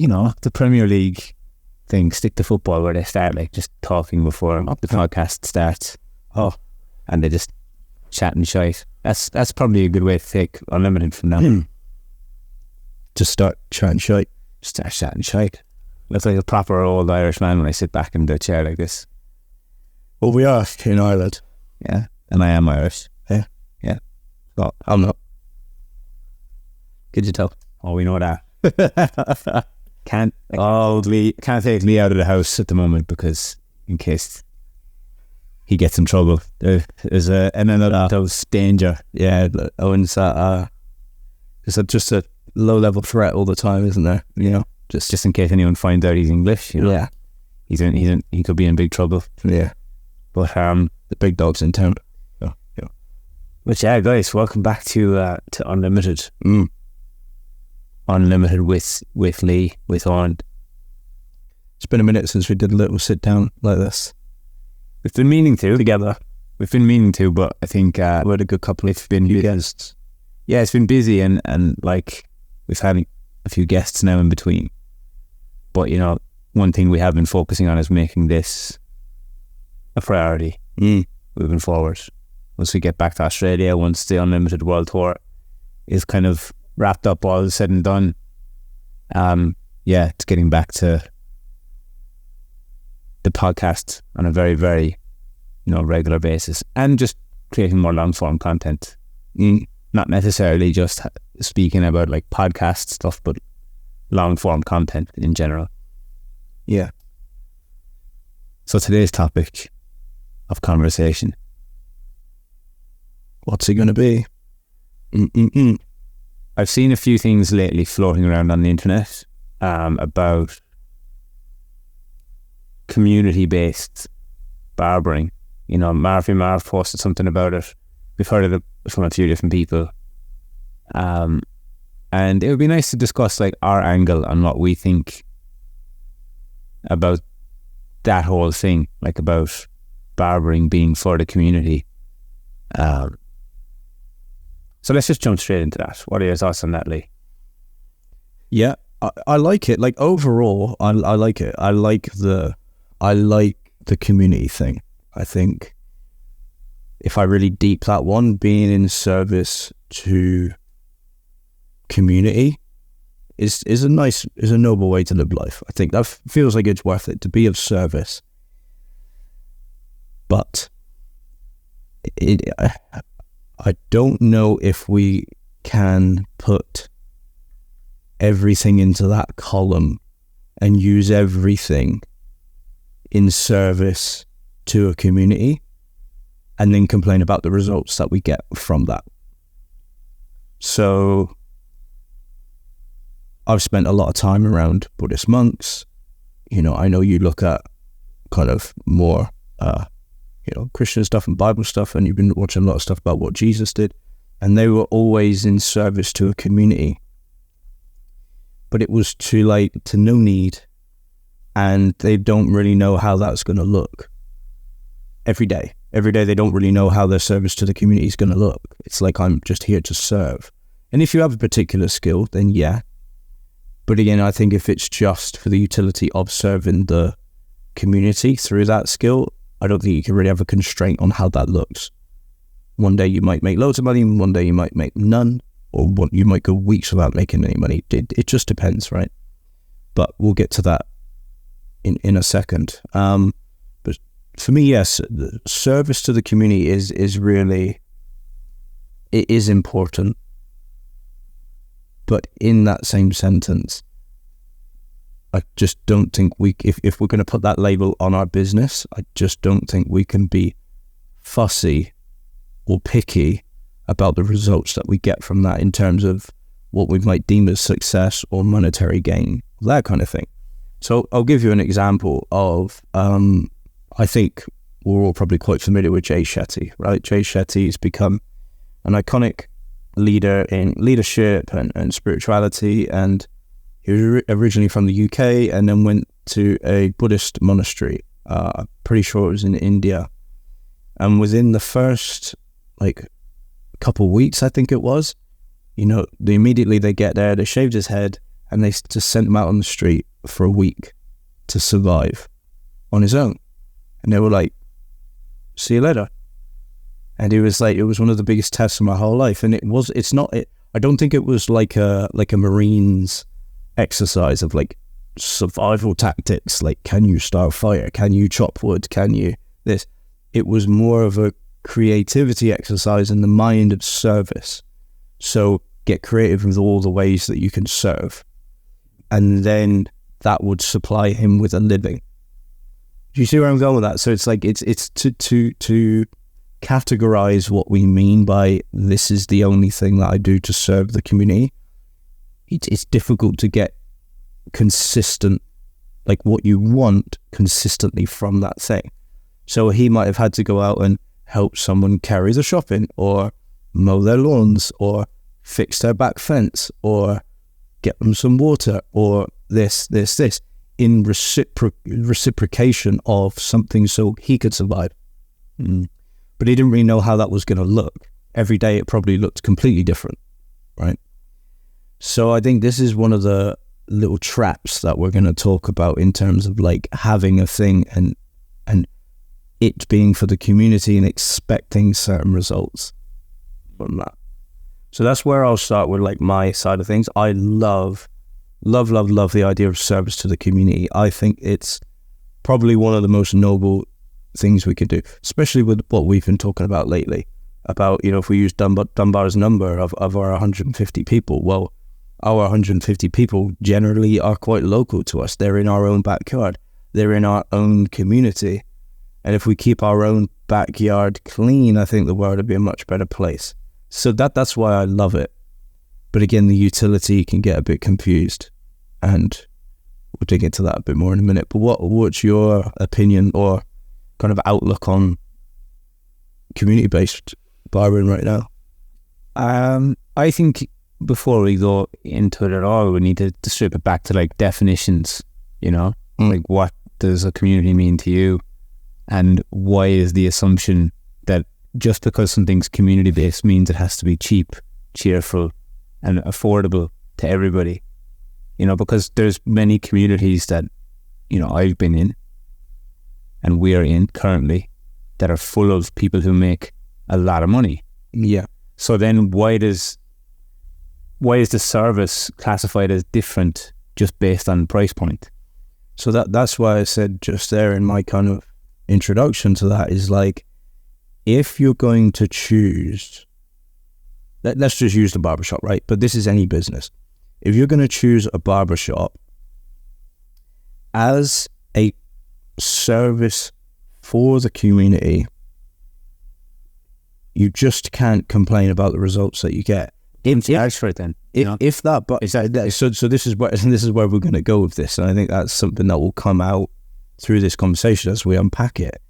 the Premier League thing, stick to football, where they start like just talking before the podcast starts. And they just chat and shite. That's probably a good way to take Unlimited from now. Just start chatting shite. Start chatting shite. Looks like a proper old Irish man when I sit back in the chair like this. Well, we are in Ireland. Yeah, and I am Irish. Yeah. Well, I'm not. Could you tell? Oh, we know that. Can't take Leigh out of the house at the moment because in case he gets in trouble, there's another danger. Yeah, Owen's there's just a low-level threat all the time, isn't there? Just in case anyone finds out he's English. Yeah, he could be in big trouble. Yeah, but the big dog's in town. But yeah, guys, welcome back to Unlimited. Unlimited with Leigh, with Eoin. It's been a minute since we did a little sit down like this. We've been meaning to together. But I think we had a good couple of guests. Yeah, it's been busy and like we've had a few guests now in between. But one thing we have been focusing on is making this a priority moving forward. Once we get back to Australia, once the Unlimited World Tour is kind of wrapped up, all said and done, it's getting back to the podcast on a very, very, regular basis, and just creating more long form content. Not necessarily just speaking about like podcast stuff, but long form content in general. Yeah. So today's topic of conversation. What's it going to be? I've seen a few things lately floating around on the internet about community-based barbering. Marv posted something about it. We've heard of it from a few different people. And it would be nice to discuss like our angle on what we think about that whole thing, like about barbering being for the community. So let's just jump straight into that. What are your thoughts on that, Leigh? Yeah, I like it. Like overall, I like it. I like the community thing. I think if I really deep that one, being in service to community is a noble way to live life. I think that feels like it's worth it to be of service. But I don't know if we can put everything into that column and use everything in service to a community and then complain about the results that we get from that. So I've spent a lot of time around Buddhist monks. I know you look at kind of more Christian stuff and Bible stuff, and you've been watching a lot of stuff about what Jesus did, and they were always in service to a community, but it was to no need, and they don't really know how that's going to look every day they don't really know how their service to the community is going to look. It's like, I'm just here to serve. And if you have a particular skill, then yeah, but again, I think if it's just for the utility of serving the community through that skill, I don't think you can really have a constraint on how that looks. One day you might make loads of money, and one day you might make none, or you might go weeks without making any money. It just depends, right? But we'll get to that in a second. But for me, yes, the service to the community is really, it is important. But in that same sentence, I just don't think if we're going to put that label on our business, I just don't think we can be fussy or picky about the results that we get from that in terms of what we might deem as success or monetary gain, that kind of thing. So I'll give you an example of, I think we're all probably quite familiar with Jay Shetty, right? Jay Shetty has become an iconic leader in leadership and spirituality, and he was originally from the UK and then went to a Buddhist monastery. Pretty sure it was in India. And within the first couple of weeks, I think it was, immediately they get there, they shaved his head, and they just sent him out on the street for a week to survive on his own. And they were like, see you later. And he was like, it was one of the biggest tests of my whole life. And I don't think it was like a Marines exercise of like survival tactics, like can you start a fire, can you chop wood, can you this. It was more of a creativity exercise in the mind of service. So get creative with all the ways that you can serve, and then that would supply him with a living. Do you see where I'm going with that? So it's like it's to categorize what we mean by this is the only thing that I do to serve the community. It's difficult to get consistent, like what you want consistently from that thing. So he might have had to go out and help someone carry the shopping, or mow their lawns, or fix their back fence, or get them some water, or this, in reciprocation of something so he could survive. But he didn't really know how that was going to look. Every day it probably looked completely different, right? So I think this is one of the little traps that we're going to talk about in terms of like having a thing and it being for the community and expecting certain results from that. So that's where I'll start with like my side of things. I love the idea of service to the community. I think it's probably one of the most noble things we could do, especially with what we've been talking about lately, about, you know, if we use Dunbar's number of our 150 people, well, our 150 people generally are quite local to us. They're in our own backyard. They're in our own community. And if we keep our own backyard clean, I think the world would be a much better place. So that's why I love it. But again, the utility can get a bit confused, and we'll dig into that a bit more in a minute. But what's your opinion or kind of outlook on community-based barbering right now? I think before we go into it at all, we need to strip it back to like definitions, you know, like what does a community mean to you, and why is the assumption that just because something's community-based means it has to be cheap, cheerful, and affordable to everybody, you know, because there's many communities that, you know, I've been in and we are in currently that are full of people who make a lot of money. Yeah. So then why is the service classified as different just based on price point? So that's why I said just there in my kind of introduction to that is like, if you're going to choose, let's just use the barbershop, right? But this is any business. If you're going to choose a barbershop as a service for the community, you just can't complain about the results that you get. Charge for it then. If that, but so this is where we're going to go with this, and I think that's something that will come out through this conversation as we unpack it.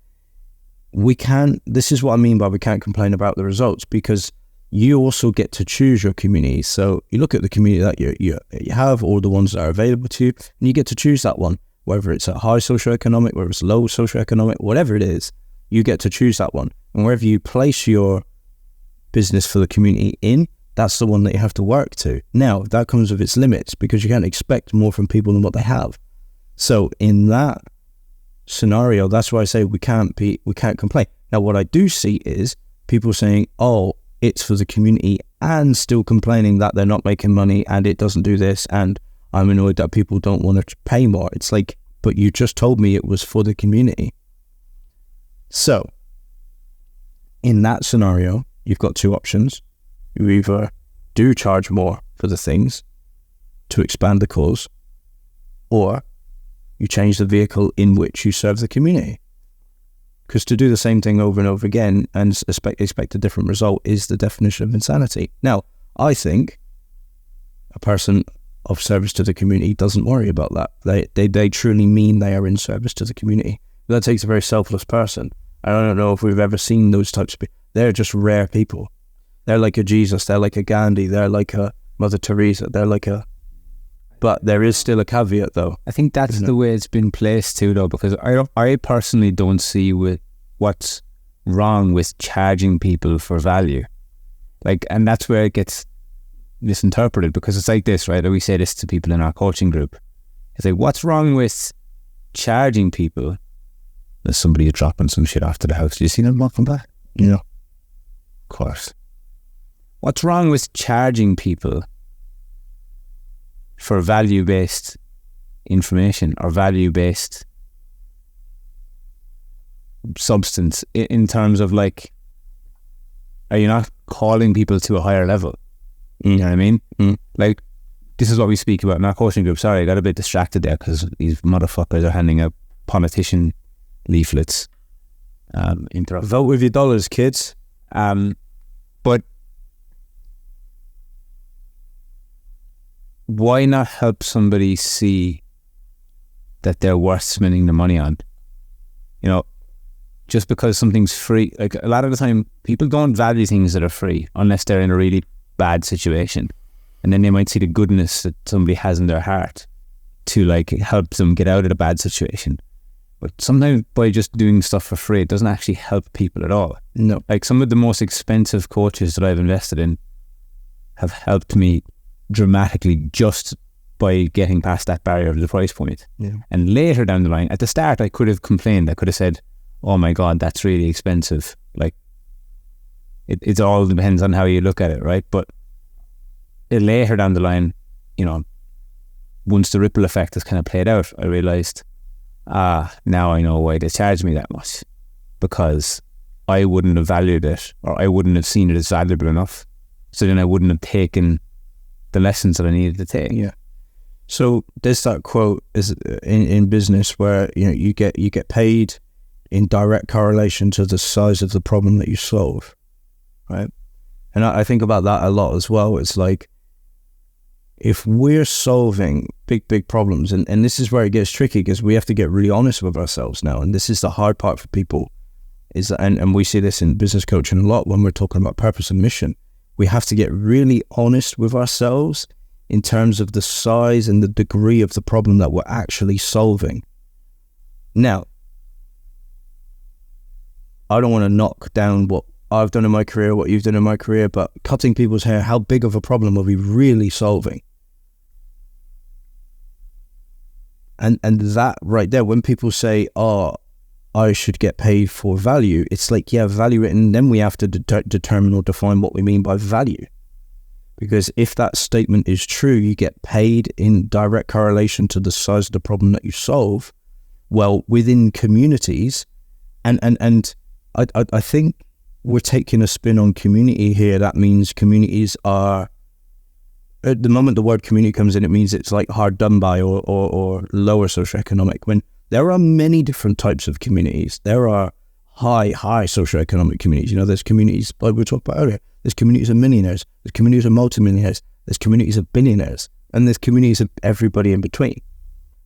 This is what I mean by we can't complain about the results, because you also get to choose your community. So you look at the community that you have, or the ones that are available to you, and you get to choose that one, whether it's a high socioeconomic, whether it's low socioeconomic, whatever it is, you get to choose that one. And wherever you place your business for the community in, that's the one that you have to work to. Now, that comes with its limits, because you can't expect more from people than what they have. So in that scenario, that's why I say we can't complain. Now, what I do see is people saying, oh, it's for the community, and still complaining that they're not making money and it doesn't do this, and I'm annoyed that people don't want to pay more. It's like, but you just told me it was for the community. So in that scenario, you've got two options. You either do charge more for the things to expand the cause, or you change the vehicle in which you serve the community. Because to do the same thing over and over again and expect a different result is the definition of insanity. Now, I think a person of service to the community doesn't worry about that. They truly mean they are in service to the community. That takes a very selfless person. I don't know if we've ever seen those types of people. They're just rare people. They're like a Jesus. They're like a Gandhi. They're like a Mother Teresa. But there is still a caveat, though. I think that's the way it's been placed too, though, because I personally don't see what's wrong with charging people for value. Like, and that's where it gets misinterpreted, because it's like this, right? We say this to people in our coaching group. It's like, what's wrong with charging people? There's somebody dropping some shit after the house. Do you see them walking back? Yeah. Of course. What's wrong with charging people for value-based information or value-based substance in terms of like, are you not calling people to a higher level? You know what I mean? Like, this is what we speak about in our coaching group. Sorry, I got a bit distracted there because these motherfuckers are handing out politician leaflets. Vote with your dollars, kids. But why not help somebody see that they're worth spending the money on? You know, just because something's free, like a lot of the time, people don't value things that are free unless they're in a really bad situation. And then they might see the goodness that somebody has in their heart to like help them get out of the bad situation. But sometimes by just doing stuff for free, it doesn't actually help people at all. No. Like some of the most expensive coaches that I've invested in have helped me dramatically just by getting past that barrier of the price point. Yeah. And later down the line, at the start, I could have complained. I could have said, oh my God, that's really expensive. Like, it all depends on how you look at it, right? But later down the line, you know, once the ripple effect has kind of played out, I realised, now I know why they charge me that much. Because I wouldn't have valued it, or I wouldn't have seen it as valuable enough. So then I wouldn't have taken the lessons that I needed to take. Yeah. So there's that quote is in business where, you know, you get paid in direct correlation to the size of the problem that you solve, right? And I think about that a lot as well. It's like, if we're solving big problems, and this is where it gets tricky, because we have to get really honest with ourselves now, and this is the hard part for people, is that, and we see this in business coaching a lot when we're talking about purpose and mission. We have to get really honest with ourselves in terms of the size and the degree of the problem that we're actually solving. Now, I don't want to knock down what I've done in my career, what you've done in my career, but cutting people's hair, how big of a problem are we really solving? And that right there, when people say, oh, I should get paid for value, it's like, yeah, value it, and then we have to determine or define what we mean by value. Because if that statement is true, you get paid in direct correlation to the size of the problem that you solve. Well, within communities, and I think we're taking a spin on community here. That means communities are, at the moment the word community comes in, it means it's like hard done by or lower socioeconomic, when there are many different types of communities. There are high socioeconomic communities. You know, there's communities, like we talked about earlier, there's communities of millionaires, there's communities of multimillionaires, there's communities of billionaires, and there's communities of everybody in between.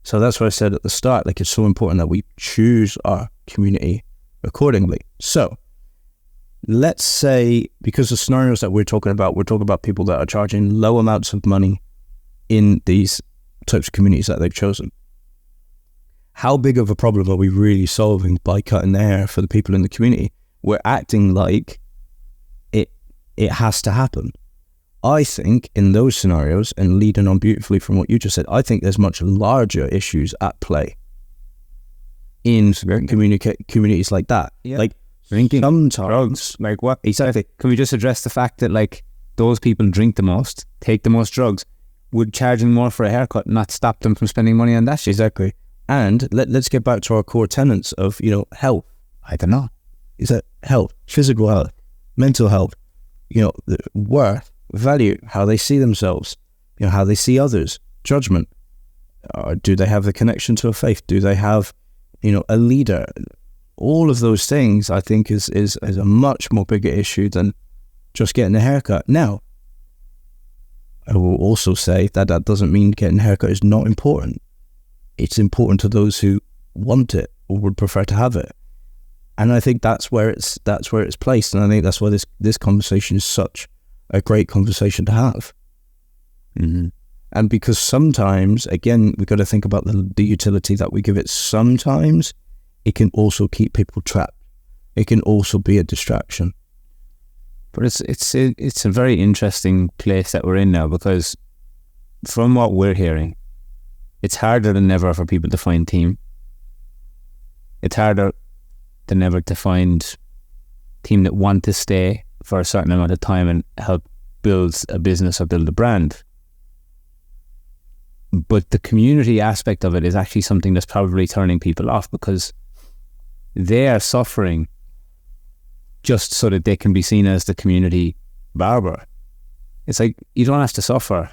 So that's what I said at the start, like, it's so important that we choose our community accordingly. So let's say, because the scenarios that we're talking about people that are charging low amounts of money in these types of communities that they've chosen. How big of a problem are we really solving by cutting the hair for the people in the community? We're acting like it has to happen. I think in those scenarios, and leading on beautifully from what you just said, I think there's much larger issues at play in communities like that. Yeah. Like, drinking, sometimes, drugs, like what? Exactly. Can we just address the fact that, like, those people drink the most, take the most drugs? Would charging more for a haircut not stop them from spending money on that shit? Exactly. And let's get back to our core tenets of, you know, health. I don't know. Is that health, physical health, mental health, you know, worth, value, how they see themselves, you know, how they see others, judgment. Do they have the connection to a faith? Do they have, you know, a leader? All of those things, I think, is a much more bigger issue than just getting a haircut. Now, I will also say that doesn't mean getting a haircut is not important. It's important to those who want it or would prefer to have it. And I think that's where it's placed. And I think that's why this conversation is such a great conversation to have. Mm-hmm. And because sometimes, again, we've got to think about the utility that we give it. Sometimes it can also keep people trapped. It can also be a distraction. But it's a very interesting place that we're in now, because from what we're hearing, it's harder than ever for people to find team. It's harder than ever to find team that want to stay for a certain amount of time and help build a business or build a brand. But the community aspect of it is actually something that's probably turning people off, because they are suffering just so that they can be seen as the community barber. It's like, you don't have to suffer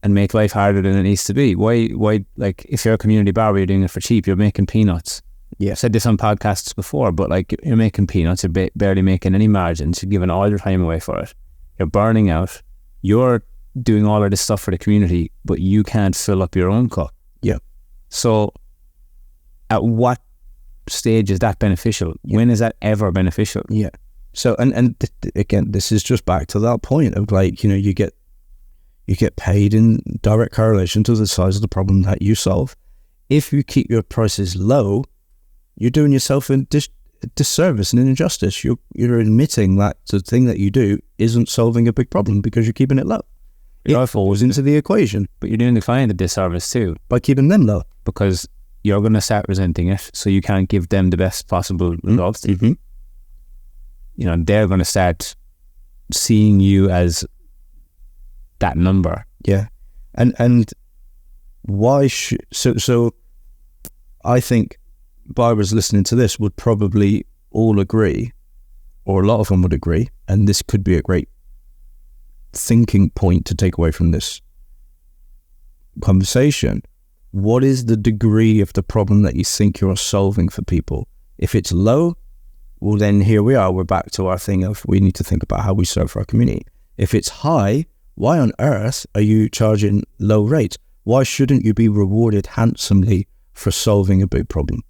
and make life harder than it needs to be. Why, like, if you're a community barber, you're doing it for cheap, you're making peanuts. Yeah. I've said this on podcasts before, but like, you're making peanuts, you're barely making any margins, you're giving all your time away for it. You're burning out. You're doing all of this stuff for the community, but you can't fill up your own cup. Yeah. So at what stage is that beneficial? Yeah. When is that ever beneficial? Yeah. So, again, this is just back to that point of like, you get paid in direct correlation to the size of the problem that you solve. If you keep your prices low, you're doing yourself a disservice and an injustice. You're admitting that the thing that you do isn't solving a big problem because you're keeping it low. It falls into the equation. But you're doing the client a disservice too, by keeping them low, because you're going to start resenting it, so you can't give them the best possible results. Mm-hmm. They're going to start seeing you as that number. Yeah. And why should... So I think barbers listening to this would probably all agree, or a lot of them would agree, and this could be a great thinking point to take away from this conversation. What is the degree of the problem that you think you're solving for people? If it's low, well, then here we are. We're back to our thing of we need to think about how we serve our community. If it's high, why on earth are you charging low rates? Why shouldn't you be rewarded handsomely for solving a big problem?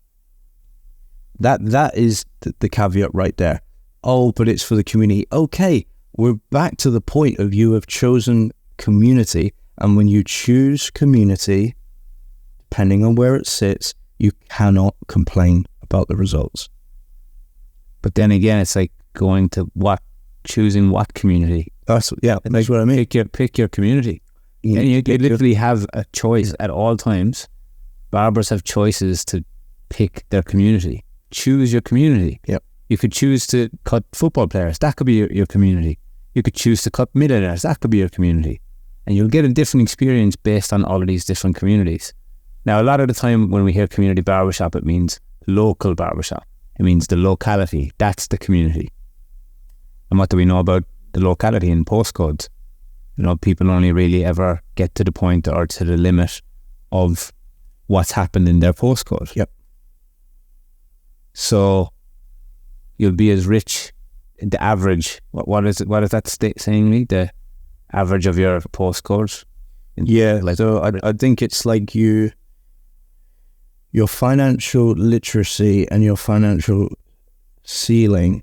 That is the caveat right there. Oh, but it's for the community. Okay, we're back to the point of you have chosen community, and when you choose community, depending on where it sits, you cannot complain about the results. But then again, it's like going to choosing what community. That's what I mean. Pick your community. Yeah, you literally have a choice at all times. Barbers have choices to pick their community. Choose your community. Yep. You could choose to cut football players. That could be your community. You could choose to cut millionaires. That could be your community. And you'll get a different experience based on all of these different communities. Now, a lot of the time when we hear community barbershop, it means local barbershop. It means the locality. That's the community. And what do we know about the locality in postcodes? People only really ever get to the point or to the limit of what's happened in their postcode. Yep. So you'll be as rich, the average, what is that saying, me? The average of your postcodes? Yeah, so I think it's like your financial literacy and your financial ceiling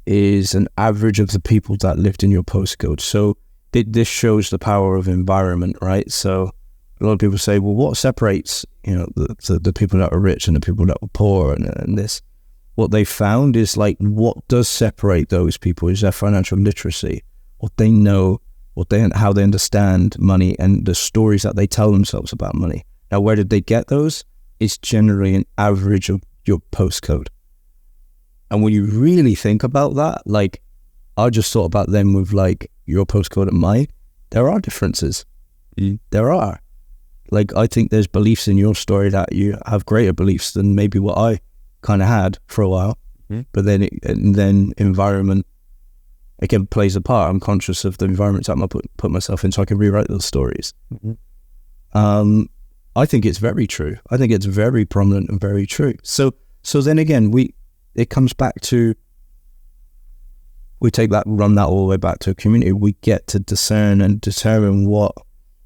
is an average of the people that lived in your postcode. So this shows the power of environment, right? So a lot of people say, well, what separates, the people that are rich and the people that are poor and this? What they found is like, what does separate those people is their financial literacy, what they know, how they understand money and the stories that they tell themselves about money. Now, where did they get those? It's generally an average of your postcode. And when you really think about that, like, I just thought about them with like your postcode and mine. There are differences. There are. Like, I think there's beliefs in your story that you have greater beliefs than maybe what I kind of had for a while. But then environment, again, plays a part. I'm conscious of the environment that I put myself in, so I can rewrite those stories. I think it's very true. I think it's very prominent and very true. So then again, it comes back to, we run that all the way back to a community. We get to discern and determine what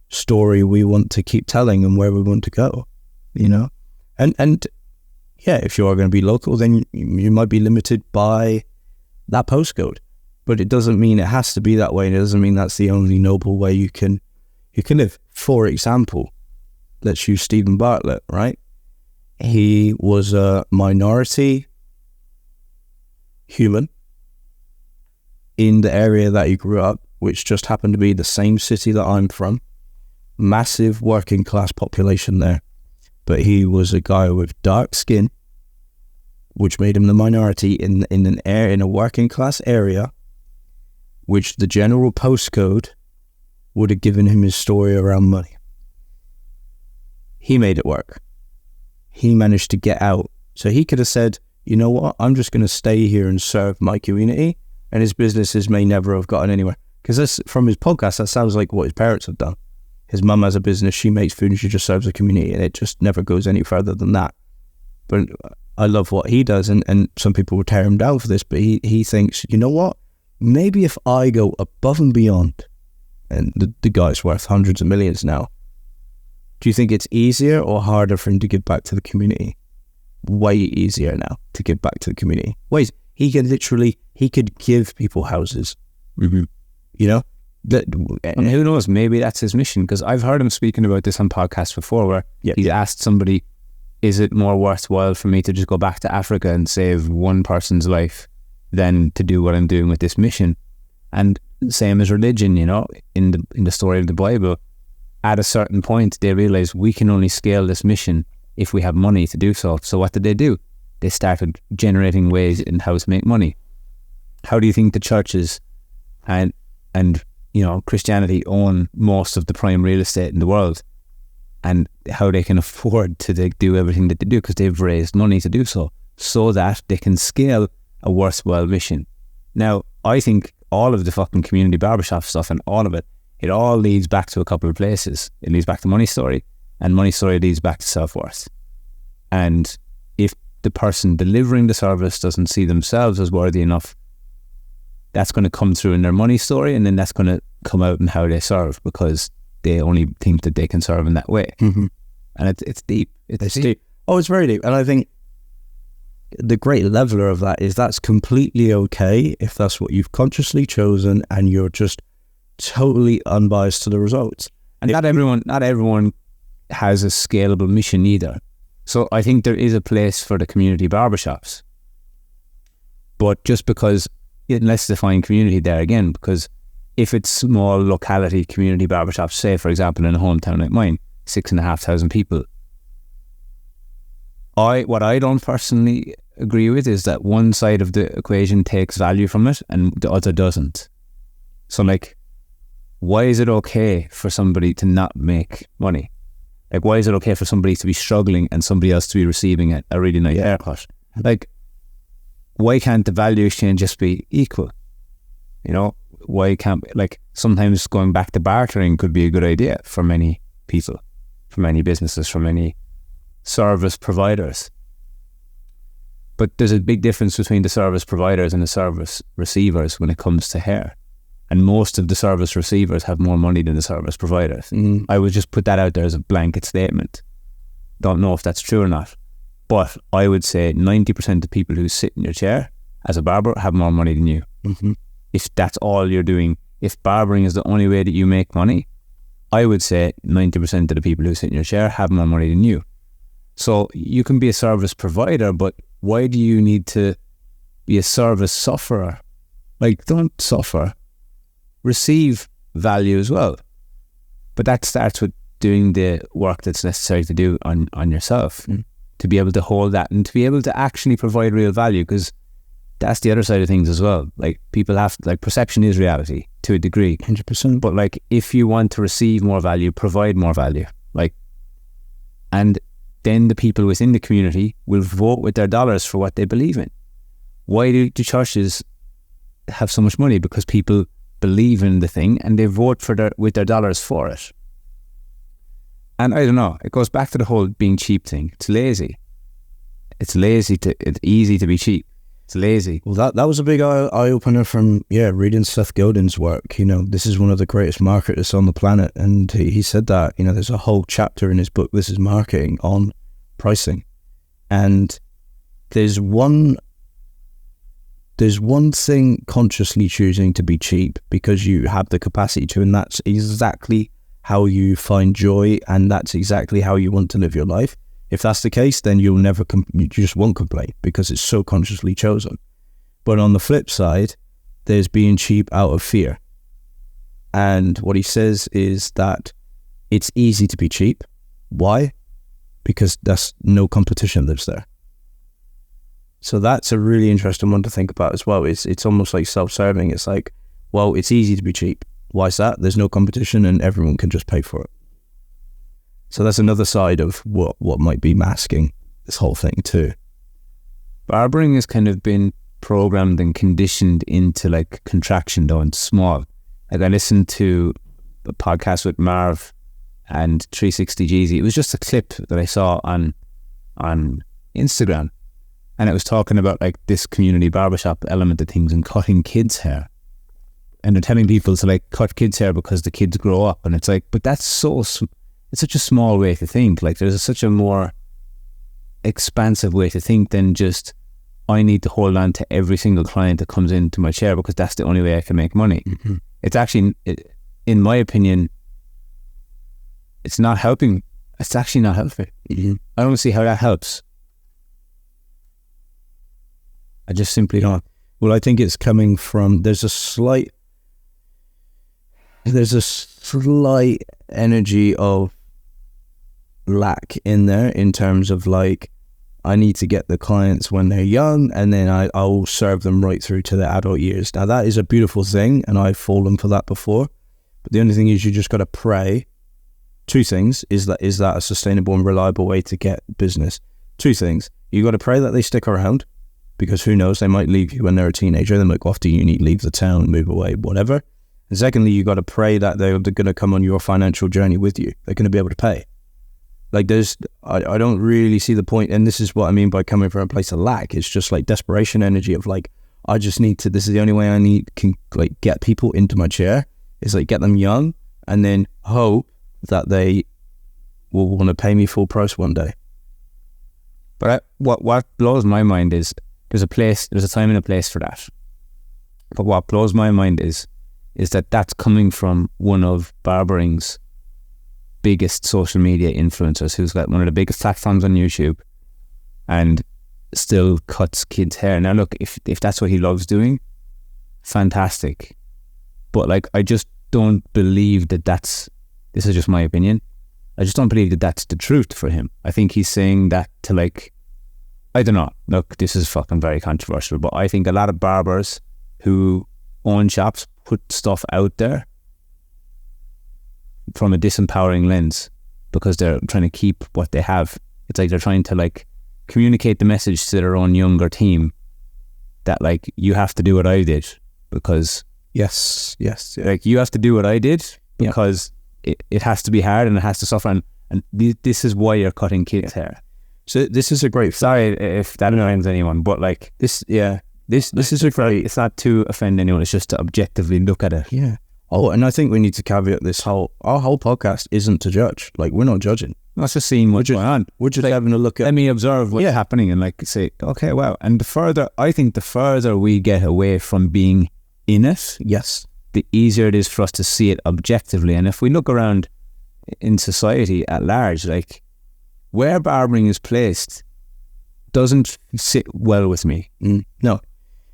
story we want to keep telling and where we want to go, and yeah, if you are going to be local, then you might be limited by that postcode, but it doesn't mean it has to be that way. It doesn't mean that's the only noble way you can live. For example, let's use Stephen Bartlett, right? He was a minority human in the area that he grew up, which just happened to be the same city that I'm from. Massive working class population there. But he was a guy with dark skin, which made him the minority in a working class area, which the general postcode would have given him his story around money. He made it work. He managed to get out. So he could have said, you know what, I'm just going to stay here and serve my community, and his businesses may never have gotten anywhere. Because from his podcast, that sounds like what his parents have done. His mum has a business, she makes food and she just serves the community, and it just never goes any further than that. But I love what he does, and some people will tear him down for this, but he thinks, you know what, maybe if I go above and beyond, and the guy's worth hundreds of millions now, do you think it's easier or harder for him to give back to the community? Way easier now to give back to the community. Wait, he could give people houses. Mm-hmm. You know? And who knows, maybe that's his mission, because I've heard him speaking about this on podcasts before, where he's asked somebody, is it more worthwhile for me to just go back to Africa and save one person's life than to do what I'm doing with this mission? And same as religion, you know, in the story of the Bible, at a certain point they realize we can only scale this mission if we have money to do so. So what did they do? They started generating ways in how to make money. How do you think the churches and you know, Christianity own most of the prime real estate in the world, and how they can afford to do everything that they do? Because they've raised money to do so that they can scale a worthwhile mission. Now, I think all of the fucking community barbershop stuff and all of it, it all leads back to a couple of places. It leads back to Money Story, and Money Story leads back to self-worth. And if the person delivering the service doesn't see themselves as worthy enough, that's going to come through in their money story, and then that's going to come out in how they serve, because they only think that they can serve in that way. Mm-hmm. And it's deep. It's deep. Oh, it's very deep. And I think the great leveler of that is that's completely okay if that's what you've consciously chosen and you're just totally unbiased to the results. And not everyone has a scalable mission either. So I think there is a place for the community barbershops. But just because, let's define community there again, because if it's small locality community barbershops, say for example in a hometown like mine, 6,500 people, what I don't personally agree with is that one side of the equation takes value from it and the other doesn't. So like, why is it okay for somebody to not make money? Like, why is it okay for somebody to be struggling and somebody else to be receiving a really nice haircut? Like, why can't the value exchange just be equal? You know, why can't, like, sometimes going back to bartering could be a good idea for many people, for many businesses, for many service providers. But there's a big difference between the service providers and the service receivers when it comes to hair. And most of the service receivers have more money than the service providers. Mm-hmm. I would just put that out there as a blanket statement. Don't know if that's true or not. But I would say 90% of people who sit in your chair as a barber have more money than you. Mm-hmm. If that's all you're doing, if barbering is the only way that you make money, I would say 90% of the people who sit in your chair have more money than you. So you can be a service provider, but why do you need to be a service sufferer? Like, don't suffer. Receive value as well. But that starts with doing the work that's necessary to do on yourself, to be able to hold that and to be able to actually provide real value, because that's the other side of things as well. Like, people have, like, perception is reality to a degree. 100%. But like, if you want to receive more value, provide more value. Like, and then the people within the community will vote with their dollars for what they believe in. Why do churches have so much money? Because people believe in the thing and they vote with their dollars for it. And I don't know, it goes back to the whole being cheap thing. It's lazy. It's easy to be cheap. It's lazy. Well, that was a big eye-opener from, reading Seth Godin's work. You know, this is one of the greatest marketers on the planet. And he said that, you know, there's a whole chapter in his book, This is Marketing, on pricing. And there's one thing consciously choosing to be cheap because you have the capacity to, and that's exactly how you find joy, and that's exactly how you want to live your life. If that's the case, then you'll never, you just won't complain because it's so consciously chosen. But on the flip side, there's being cheap out of fear. And what he says is that it's easy to be cheap. Why? Because there's no competition lives there. So that's a really interesting one to think about as well. It's almost like self-serving. It's like, well, it's easy to be cheap. Why is that? There's no competition and everyone can just pay for it. So that's another side of what might be masking this whole thing too. Barbering has kind of been programmed and conditioned into like contraction though, and small. Like I listened to a podcast with Marv and 360 Jeezy. It was just a clip that I saw on Instagram, and it was talking about like this community barbershop element of things and cutting kids' hair. And they're telling people to like cut kids' hair because the kids grow up, and it's like, but that's it's such a small way to think. Like there's such a more expansive way to think than just, I need to hold on to every single client that comes into my chair because that's the only way I can make money. Mm-hmm. It's actually, in my opinion, it's not helping. It's actually not helping. Mm-hmm. I don't see how that helps. I just simply don't. Well, I think it's coming from, there's a slight energy of lack in there in terms of like, I need to get the clients when they're young and then I'll serve them right through to their adult years. Now that is a beautiful thing and I've fallen for that before, but the only thing is you just got to pray. Two things. Is that a sustainable and reliable way to get business? Two things. You got to pray that they stick around, because who knows, they might leave you when they're a teenager, they might go off to uni, leave the town, move away, whatever. And secondly, you got to pray that they're going to come on your financial journey with you. They're going to be able to pay. Like I don't really see the point, and this is what I mean by coming from a place of lack. It's just like desperation energy of like, I just need to, this is the only way I can like get people into my chair, is like get them young and then hope that they will want to pay me full price one day. But what blows my mind is there's a time and a place for that. But what blows my mind is that that's coming from one of barbering's biggest social media influencers, who's got one of the biggest platforms on YouTube and still cuts kids' hair. Now look, if that's what he loves doing, fantastic. But like, I just don't believe that this is just my opinion, I just don't believe that that's the truth for him. I think he's saying that to like, I don't know, look, this is fucking very controversial, but I think a lot of barbers who own shops put stuff out there from a disempowering lens because they're trying to keep what they have. It's like they're trying to like communicate the message to their own younger team that like, you have to do what I did because yes, like you have to do what I did because it has to be hard and it has to suffer, and this is why you're cutting kids' hair. So this is a great, sorry if that annoys anyone, but like this is a great, it's not to offend anyone, it's just to objectively look at it. Yeah. Oh, and I think we need to caveat our whole podcast isn't to judge. Like, we're not judging. That's just seeing what's going on. We're just like, having a look at, let me observe what's happening and like say, okay, wow. And the further we get away from being in it, yes, the easier it is for us to see it objectively. And if we look around in society at large, like where barbering is placed doesn't sit well with me. No.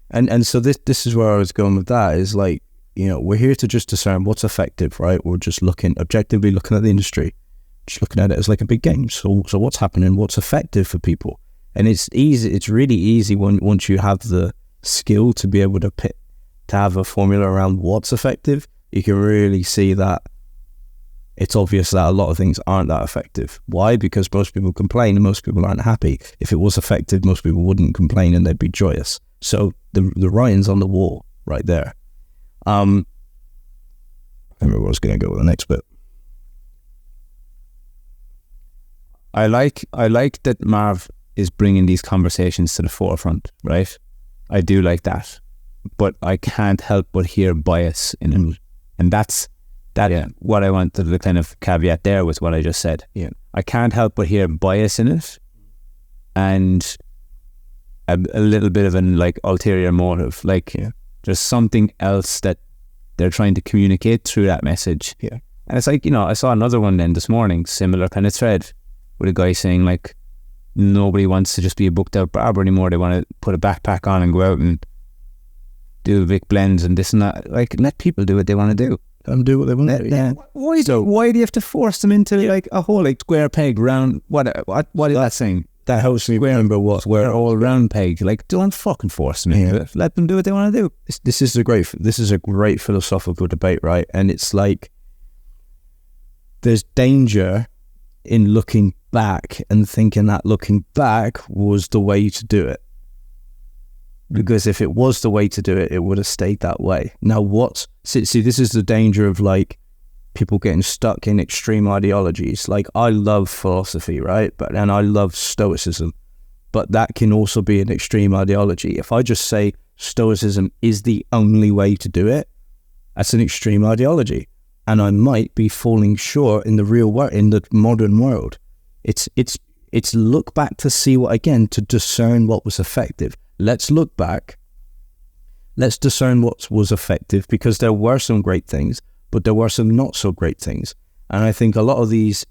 And so this is where I was going with that, is like, you know, we're here to just discern what's effective, right? We're just objectively looking at the industry, just looking at it as like a big game. So what's happening, what's effective for people? And it's really easy once you have the skill to be able to have a formula around what's effective, you can really see that it's obvious that a lot of things aren't that effective. Why? Because most people complain and most people aren't happy. If it was effective, most people wouldn't complain and they'd be joyous. So the writing's on the wall right there. I remember what I was going to go with the next bit. I like that Marv is bringing these conversations to the forefront, right? I do like that, but I can't help but hear bias in it, and that's what I wanted to kind of caveat there with what I just said. Yeah, I can't help but hear bias in it, and a little bit of an like ulterior motive, like. Yeah. There's something else that they're trying to communicate through that message. Yeah. And it's like, you know, I saw another one then this morning, similar kind of thread, with a guy saying like, nobody wants to just be a booked out barber anymore. They want to put a backpack on and go out and do Vic blends and this and that. Like, let people do what they want to do. Do what they want to do. Yeah. Why do you have to force them into like a whole like square peg round? What is that saying? That helps me remember what Square all round peg. Like, don't fucking force them into it. Let them do what they want to do. This is a great philosophical debate, right? And it's like there's danger in looking back and thinking that looking back was the way to do it. Because if it was the way to do it, it would have stayed that way. Now see, this is the danger of like people getting stuck in extreme ideologies. Like, I love philosophy, right? And I love Stoicism, but that can also be an extreme ideology. If I just say Stoicism is the only way to do it, that's an extreme ideology. And I might be falling short in the real world, in the modern world. It's look back to see to discern what was effective. Let's look back. Let's discern what was effective, because there were some great things, but there were some not so great things. And I think a lot of these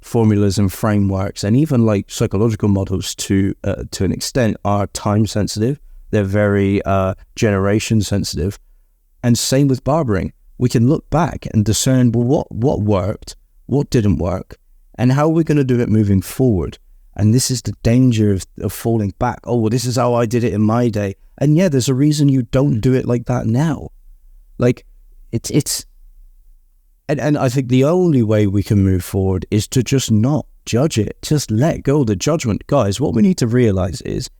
formulas and frameworks, and even like psychological models to an extent, are time sensitive. They're very generation sensitive. And same with barbering. We can look back and discern, well, what worked, what didn't work, and how we're going to do it moving forward. And this is the danger of falling back. Oh, well, this is how I did it in my day. And yeah, there's a reason you don't do it like that now. Like, and I think the only way we can move forward is to just not judge it. Just let go of the judgment. Guys, what we need to realize is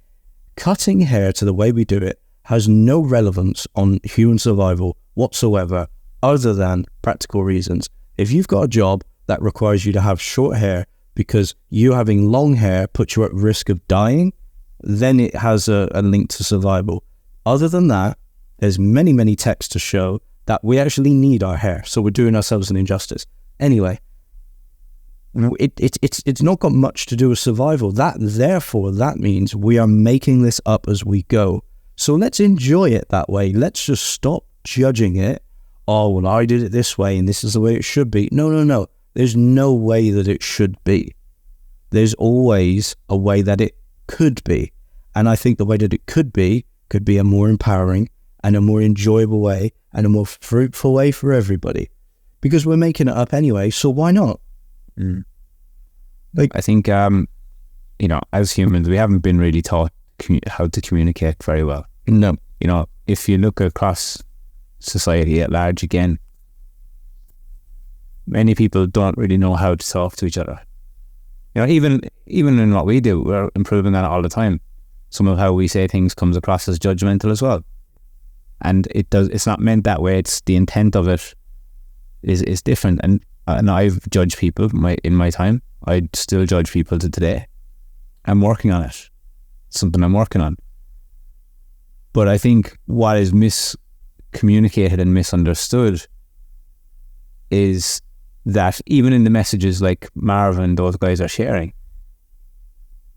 cutting hair to the way we do it has no relevance on human survival whatsoever, other than practical reasons. If you've got a job that requires you to have short hair because you having long hair puts you at risk of dying, then it has a link to survival. Other than that, there's many, many texts to show that we actually need our hair, so we're doing ourselves an injustice. Anyway, it's not got much to do with survival. Therefore, that means we are making this up as we go. So let's enjoy it that way. Let's just stop judging it. Oh, well, I did it this way and this is the way it should be. No. There's no way that it should be. There's always a way that it could be. And I think the way that it could be a more empowering and a more enjoyable way and a more fruitful way for everybody. Because we're making it up anyway, so why not? Like, I think, as humans, we haven't been really taught how to communicate very well. No. If you look across society at large again, many people don't really know how to talk to each other. Even in what we do, we're improving on it all the time. Some of how we say things comes across as judgmental as well. And it's not meant that way. It's the intent of it is different. And I've judged people in my time. I still judge people to today. I'm working on it. It's something I'm working on. But I think what is miscommunicated and misunderstood is that even in the messages like Marv and those guys are sharing,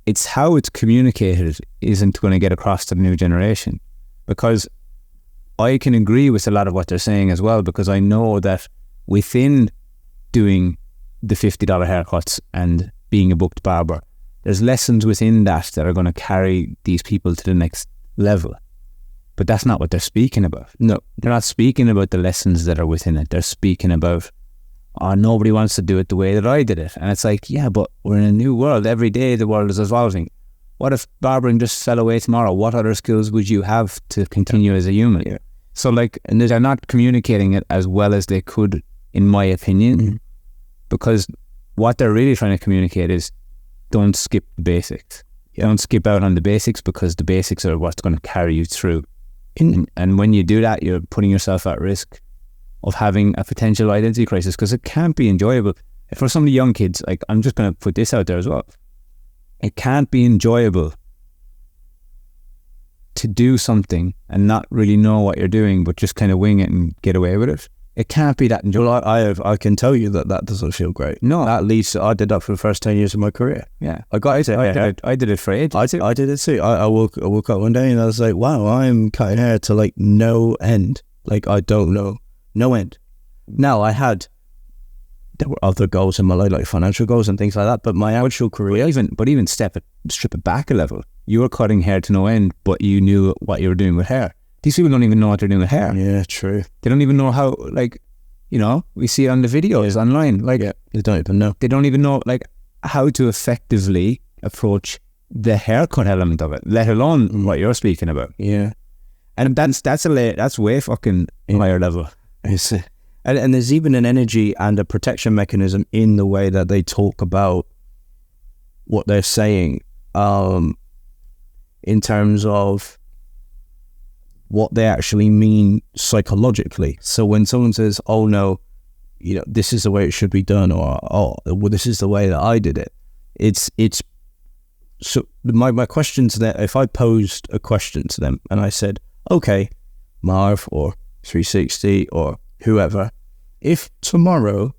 it's how it's communicated isn't going to get across to the new generation. Because I can agree with a lot of what they're saying as well, because I know that within doing the $50 haircuts and being a booked barber, there's lessons within that are going to carry these people to the next level. But that's not what they're speaking about. No, they're not speaking about the lessons that are within it. They're speaking about, nobody wants to do it the way that I did it. And it's like, yeah, but we're in a new world. Every day the world is evolving. What if barbering just fell away tomorrow? What other skills would you have to continue as a human? Yeah. So and they're not communicating it as well as they could, in my opinion, because what they're really trying to communicate is don't skip the basics. Yeah. Don't skip out on the basics, because the basics are what's going to carry you through. And when you do that, you're putting yourself at risk of having a potential identity crisis, because it can't be enjoyable. For some of the young kids, like, I'm just going to put this out there as well. It can't be enjoyable to do something and not really know what you're doing, but just kind of wing it and get away with it. It can't be that enjoyable. Well, I can tell you that doesn't feel great. No. At least I did that for the first 10 years of my career. Yeah. I did it for ages. I did it too. I woke up one day and I was like, wow, I'm cutting hair to like no end. Like, I don't know. No end. Now, there were other goals in my life, like financial goals and things like that, but my actual career... strip it back a level. You were cutting hair to no end, but you knew what you were doing with hair. These people don't even know what they're doing with hair. Yeah, true. They don't even know how, like, you know, we see it on the videos online. Like, they don't even know. They don't even know, like, how to effectively approach the haircut element of it, let alone what you're speaking about. Yeah. And that's way fucking higher level. And there's even an energy and a protection mechanism in the way that they talk about what they're saying, in terms of what they actually mean psychologically. So when someone says, oh no, you know, this is the way it should be done, or oh, well, this is the way that I did it. It's so my question to them, if I posed a question to them and I said, okay, Marv or 360 or whoever, if tomorrow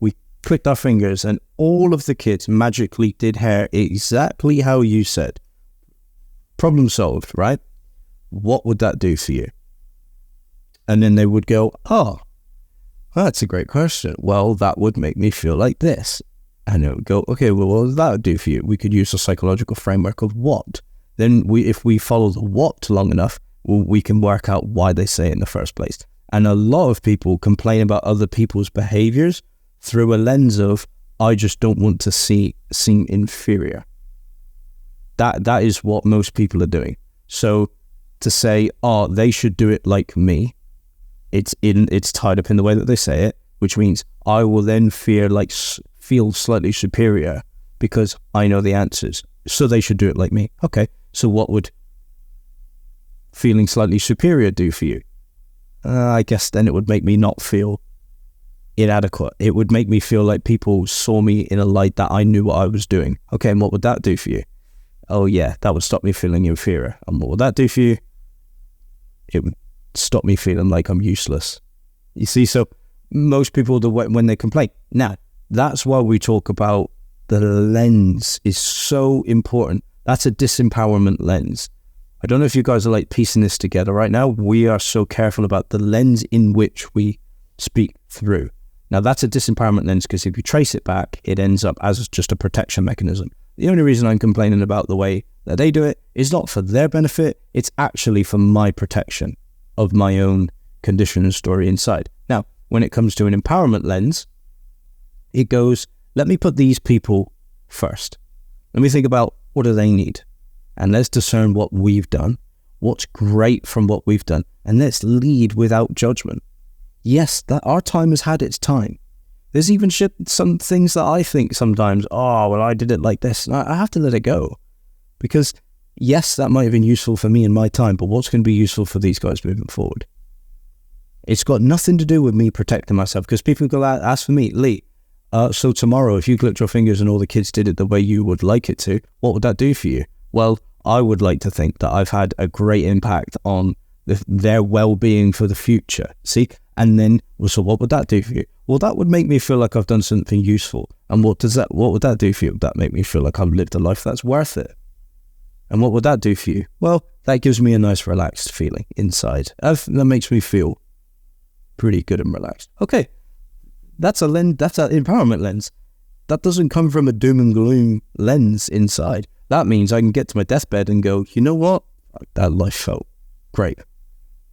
we clicked our fingers and all of the kids magically did hair exactly how you said, problem solved, right? What would that do for you? And then they would go, oh, that's a great question. Well, that would make me feel like this. And it would go, okay, well, what does that do for you? We could use a psychological framework of what. Then if we follow the what long enough, we can work out why they say it in the first place. And a lot of people complain about other people's behaviors through a lens of, I just don't want to seem inferior. That is what most people are doing. So to say, oh, they should do it like me, it's tied up in the way that they say it, which means I will then feel slightly superior because I know the answers. So they should do it like me. Okay, so what would feeling slightly superior do for you? I guess then it would make me not feel inadequate. It would make me feel like people saw me in a light that I knew what I was doing. Okay, and what would that do for you? Oh yeah, that would stop me feeling inferior. And what would that do for you? It would stop me feeling like I'm useless. You see, so most people, when they complain. Now, that's why we talk about the lens is so important. That's a disempowerment lens. I don't know if you guys are like piecing this together right now. We are so careful about the lens in which we speak through. Now, that's a disempowerment lens because if you trace it back, it ends up as just a protection mechanism. The only reason I'm complaining about the way that they do it is not for their benefit. It's actually for my protection of my own condition and story inside. Now, when it comes to an empowerment lens, it goes, let me put these people first. Let me think about what do they need? And let's discern what we've done, what's great from what we've done, and let's lead without judgment. Yes, that our time has had its time. There's even some things that I think sometimes, oh, well, I did it like this. And I have to let it go. Because, yes, that might have been useful for me in my time, but what's going to be useful for these guys moving forward? It's got nothing to do with me protecting myself. Because people go ask for me, Lee, so tomorrow, if you clicked your fingers and all the kids did it the way you would like it to, what would that do for you? Well, I would like to think that I've had a great impact on their well-being for the future. See? And then, well, so what would that do for you? Well, that would make me feel like I've done something useful. And what would that do for you? That make me feel like I've lived a life that's worth it. And what would that do for you? Well, that gives me a nice relaxed feeling inside. That makes me feel pretty good and relaxed. Okay, that's an empowerment lens. That doesn't come from a doom and gloom lens inside. That means I can get to my deathbed and go, you know what? That life felt great.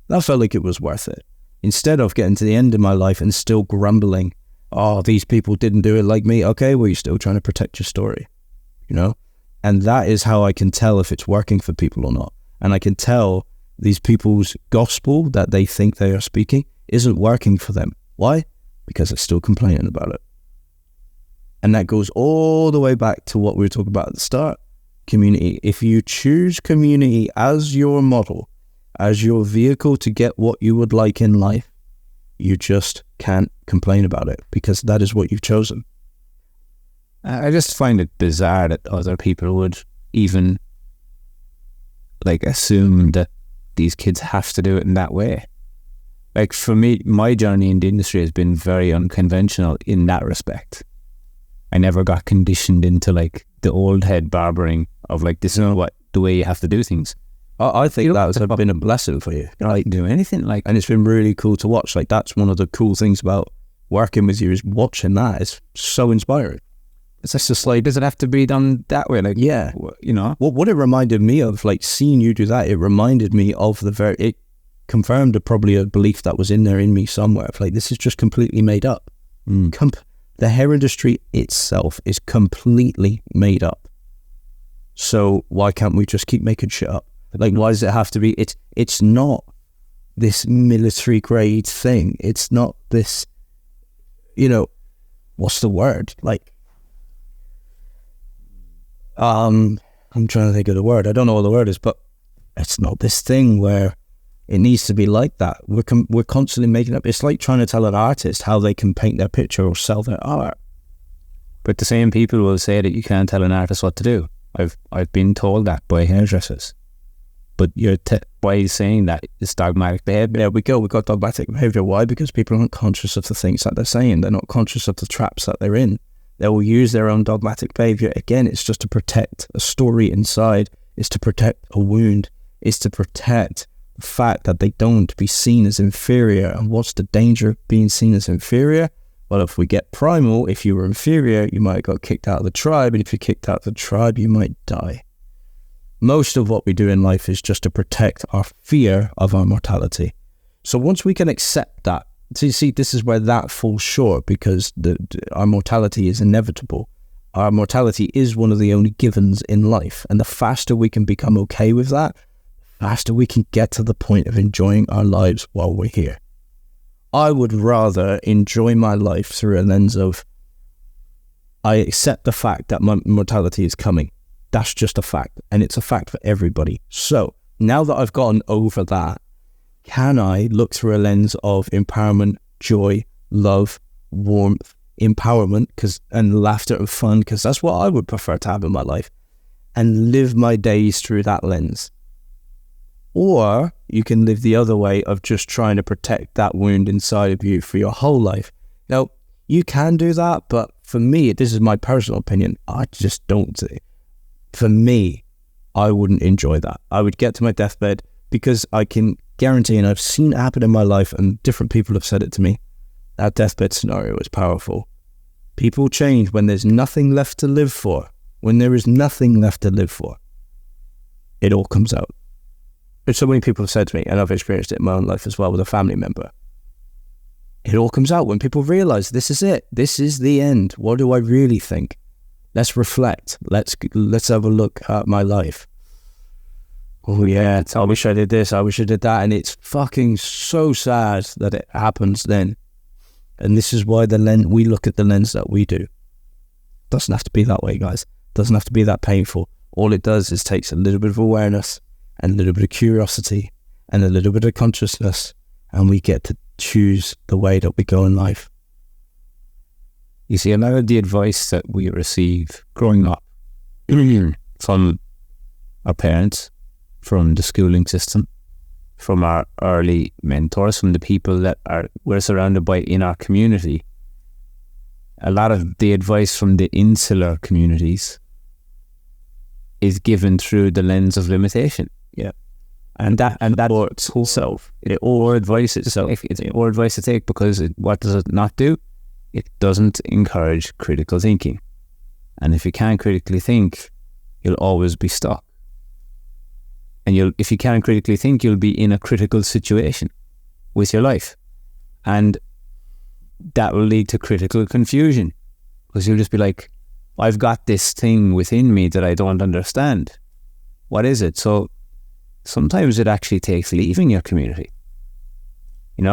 That felt like it was worth it. Instead of getting to the end of my life and still grumbling, oh, these people didn't do it like me. Okay, well, you're still trying to protect your story, you know? And that is how I can tell if it's working for people or not. And I can tell these people's gospel that they think they are speaking isn't working for them. Why? Because they're still complaining about it. And that goes all the way back to what we were talking about at the start. Community. If you choose community as your model, as your vehicle to get what you would like in life, you just can't complain about it because that is what you've chosen. I just find it bizarre that other people would even like assume that these kids have to do it in that way. Like for me, my journey in the industry has been very unconventional in that respect. I never got conditioned into like the old head barbering of like, this is not the way you have to do things. I think that has been a blessing for you. You don't do anything like, and it's been really cool to watch. Like that's one of the cool things about working with you is watching that. It's so inspiring. It's just like, does it have to be done that way? Like, yeah, you know, what it reminded me of, like seeing you do that, it reminded me of confirmed probably a belief that was in there in me somewhere. Of like, this is just completely made up. The hair industry itself is completely made up. So why can't we just keep making shit up? Like, why does it have to be? It's not this military grade thing. It's not this, what's the word? Like, I'm trying to think of the word. I don't know what the word is, but it's not this thing where it needs to be like that. We're constantly making up. It's like trying to tell an artist how they can paint their picture or sell their art. But the same people will say that you can't tell an artist what to do. I've been told that by hairdressers. But why are you saying that? It's dogmatic behaviour. There we go. We've got dogmatic behaviour. Why? Because people aren't conscious of the things that they're saying. They're not conscious of the traps that they're in. They will use their own dogmatic behaviour. Again, it's just to protect a story inside. It's to protect a wound. It's to protect the fact that they don't be seen as inferior. And what's the danger of being seen as inferior? Well, if we get primal, if you were inferior, you might have got kicked out of the tribe. And if you're kicked out of the tribe, you might die. Most of what we do in life is just to protect our fear of our mortality. So once we can accept that, so you see, this is where that falls short, because our mortality is inevitable. Our mortality is one of the only givens in life. And the faster we can become okay with that, the faster we can get to the point of enjoying our lives while we're here. I would rather enjoy my life through a lens of, I accept the fact that my mortality is coming. That's just a fact, and it's a fact for everybody. So now that I've gotten over that, can I look through a lens of empowerment, joy, love, warmth, empowerment, and laughter and fun, because that's what I would prefer to have in my life, and live my days through that lens? Or you can live the other way of just trying to protect that wound inside of you for your whole life. Now, you can do that, but for me, this is my personal opinion, I just don't see it. For me, I wouldn't enjoy that. I would get to my deathbed, because I can guarantee, and I've seen it happen in my life, and different people have said it to me, that deathbed scenario is powerful. People change when there's nothing left to live for. When there is nothing left to live for, it all comes out. But so many people have said to me, and I've experienced it in my own life as well with a family member, it all comes out when people realize this is it. This is the end. What do I really think? Let's reflect. Let's have a look at my life. Oh yeah, I wish I did this. I wish I did that. And it's fucking so sad that it happens then. And this is why we look at the lens that we do. Doesn't have to be that way, guys. Doesn't have to be that painful. All it does is takes a little bit of awareness and a little bit of curiosity and a little bit of consciousness, and we get to choose the way that we go in life. You see, a lot of the advice that we receive growing up from our parents, from the schooling system, from our early mentors, from the people that we're surrounded by in our community, a lot of the advice from the insular communities is given through the lens of limitation. Yeah. And that itself, or advice itself, it's or advice to take, because what does it not do? It doesn't encourage critical thinking. And if you can't critically think, you'll always be stuck. And if you can't critically think, you'll be in a critical situation with your life. And that will lead to critical confusion, because you'll just be like, I've got this thing within me that I don't understand. What is it? So sometimes it actually takes leaving your community.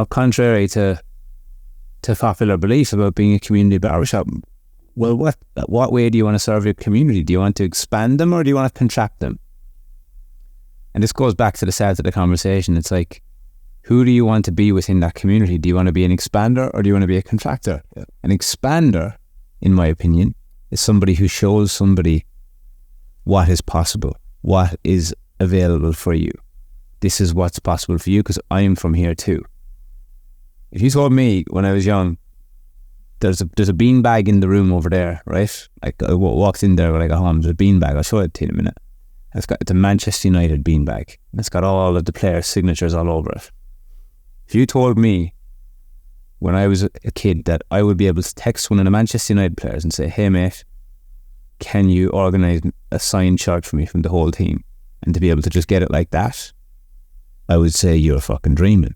Contrary to popular belief about being a community barbershop, well, what way do you want to serve your community? Do you want to expand them, or do you want to contract them? And this goes back to the start of the conversation. It's like, who do you want to be within that community? Do you want to be an expander, or do you want to be a contractor? Yeah. An expander, in my opinion, is somebody who shows somebody what is possible, what is available for you. This is what's possible for you, because I am from here too. If you told me when I was young, there's a beanbag in the room over there, right? Like, I walked in there when I got home, there's a beanbag. I'll show it to you in a minute. It's a Manchester United beanbag. It's got all of the players' signatures all over it. If you told me when I was a kid that I would be able to text one of the Manchester United players and say, hey mate, can you organise a signed shirt for me from the whole team? And to be able to just get it like that, I would say you're fucking dreaming.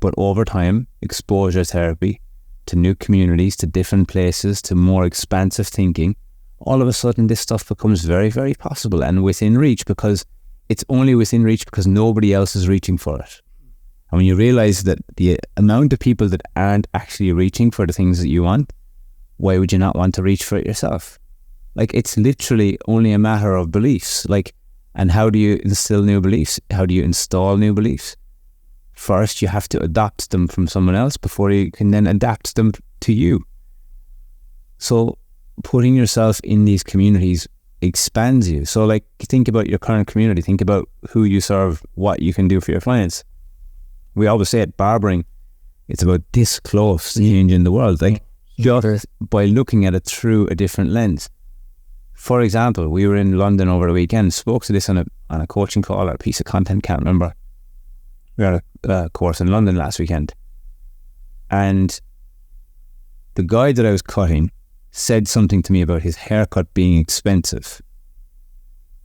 But over time, exposure therapy to new communities, to different places, to more expansive thinking, all of a sudden this stuff becomes very, very possible and within reach, because it's only within reach because nobody else is reaching for it. And when you realize that the amount of people that aren't actually reaching for the things that you want, why would you not want to reach for it yourself? Like, it's literally only a matter of beliefs. Like, and how do you instill new beliefs? How do you install new beliefs? First, you have to adopt them from someone else before you can then adapt them to you. So putting yourself in these communities expands you. So like, think about your current community, think about who you serve, what you can do for your clients. We always say it, barbering, it's about this close to changing the world. Like, just by looking at it through a different lens. For example, we were in London over the weekend, spoke to this on a coaching call or a piece of content, can't remember. We had a course in London last weekend. And the guy that I was cutting said something to me about his haircut being expensive.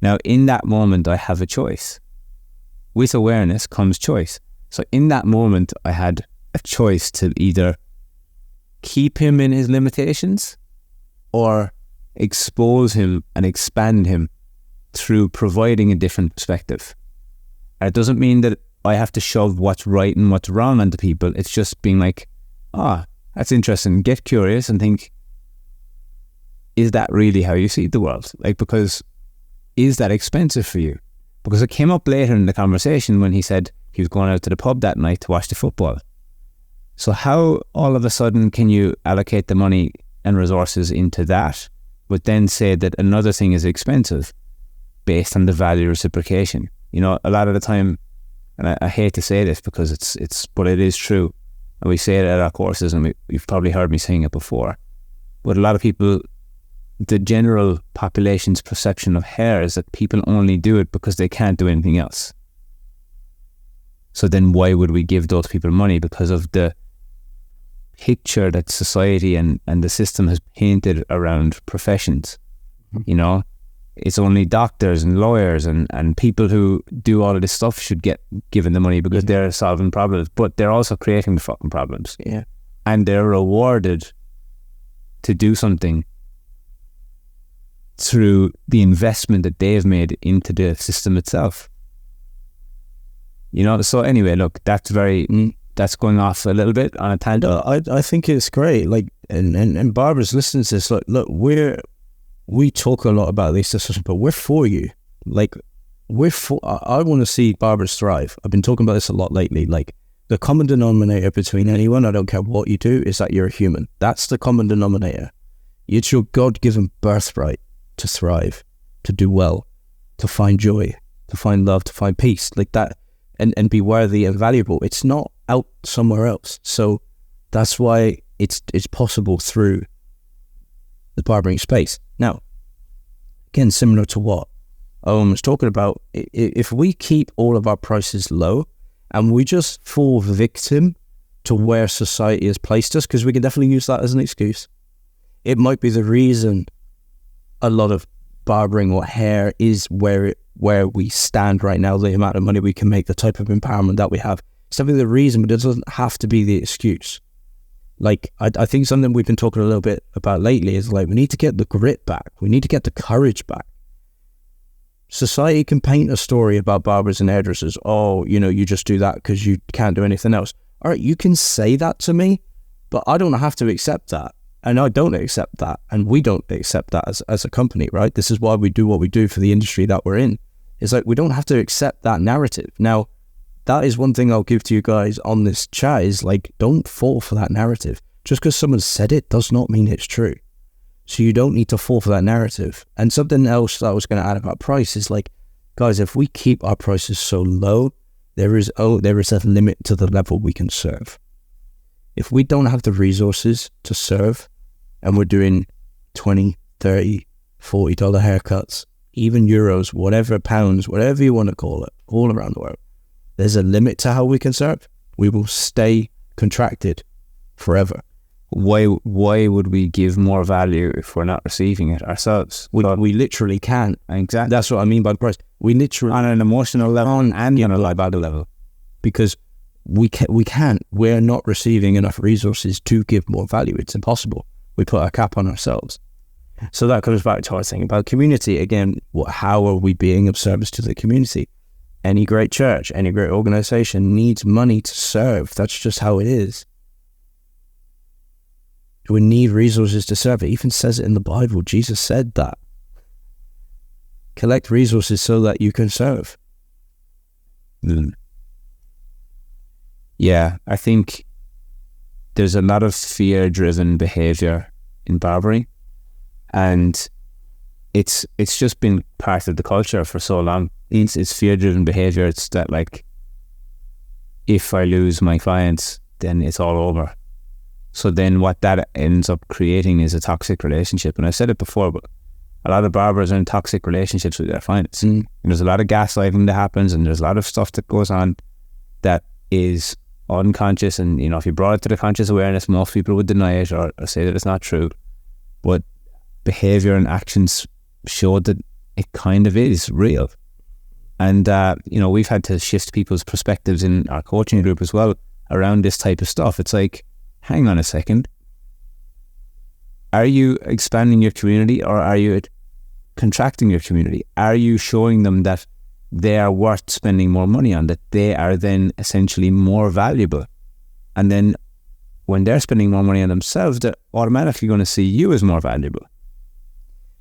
Now, in that moment, I have a choice. With awareness comes choice. So in that moment, I had a choice to either keep him in his limitations or expose him and expand him through providing a different perspective. And it doesn't mean that I have to shove what's right and what's wrong onto people. It's just being like, that's interesting. Get curious and think, is that really how you see the world? Like, because is that expensive for you? Because it came up later in the conversation when he said he was going out to the pub that night to watch the football. So how all of a sudden can you allocate the money and resources into that, but then say that another thing is expensive based on the value reciprocation? You know, a lot of the time, and I hate to say this because but it is true, and we say it at our courses, and you've probably heard me saying it before, but a lot of people, the general population's perception of hair is that people only do it because they can't do anything else. So then why would we give those people money? Because of the picture that society and the system has painted around professions. You know, it's only doctors and lawyers and people who do all of this stuff should get given the money because they're solving problems, but they're also creating the fucking problems. Yeah. And they're rewarded to do something through the investment that they've made into the system itself. You know, so anyway, look, that's going off a little bit on a tangent. I think it's great. Like, and Barbara's listening to this. Like, look, we talk a lot about these discussions, but we're for you. Like, I want to see Barbara's thrive. I've been talking about this a lot lately. Like, the common denominator between anyone, I don't care what you do, is that you're a human. That's the common denominator. It's your God-given birthright to thrive, to do well, to find joy, to find love, to find peace, like that, and be worthy and valuable. It's not out somewhere else. So that's why it's possible through the barbering space. Now, again, similar to what Owen was talking about, if we keep all of our prices low and we just fall victim to where society has placed us, because we can definitely use that as an excuse. It might be the reason a lot of barbering or hair is where we stand right now, the amount of money we can make, the type of empowerment that we have. It's definitely the reason, but it doesn't have to be the excuse. Like, I think something we've been talking a little bit about lately is like, we need to get the grit back. We need to get the courage back. Society can paint a story about barbers and hairdressers. Oh, you know, you just do that because you can't do anything else. All right, you can say that to me, but I don't have to accept that. And I don't accept that. And we don't accept that as a company, right? This is why we do what we do for the industry that we're in. It's like, we don't have to accept that narrative. Now, that is one thing I'll give to you guys on this chat is like, don't fall for that narrative. Just because someone said it does not mean it's true. So you don't need to fall for that narrative. And something else that I was going to add about price is like, guys, if we keep our prices so low, there is a limit to the level we can serve. If we don't have the resources to serve and we're doing $20, $30, $40 haircuts, even euros, whatever, pounds, whatever you want to call it, all around the world, there's a limit to how we can serve. We will stay contracted forever. Why would we give more value if we're not receiving it ourselves? We literally can't. Exactly. That's what I mean by the price. We literally, on an emotional level and on a libido level. because we're not receiving enough resources to give more value. It's impossible. We put a cap on ourselves. So that comes back to our thing about community. Again, how are we being of service to the community? Any great church, any great organization needs money to serve. That's just how it is. We need resources to serve. It even says it in the Bible. Jesus said that. Collect resources so that you can serve. Yeah, I think there's a lot of fear-driven behavior in barbering, and it's just been part of the culture for so long. It's fear-driven behavior. It's that, like, if I lose my clients, then it's all over. So then what that ends up creating is a toxic relationship. And I said it before, but a lot of barbers are in toxic relationships with their clients. And there's a lot of gaslighting that happens, and there's a lot of stuff that goes on that is unconscious. And, you know, if you brought it to the conscious awareness, most people would deny it or say that it's not true. But behavior and actions show that it kind of is real. And, you know, we've had to shift people's perspectives in our coaching group as well around this type of stuff. It's like, hang on a second. Are you expanding your community, or are you contracting your community? Are you showing them that they are worth spending more money on, that they are then essentially more valuable? And then when they're spending more money on themselves, they're automatically going to see you as more valuable.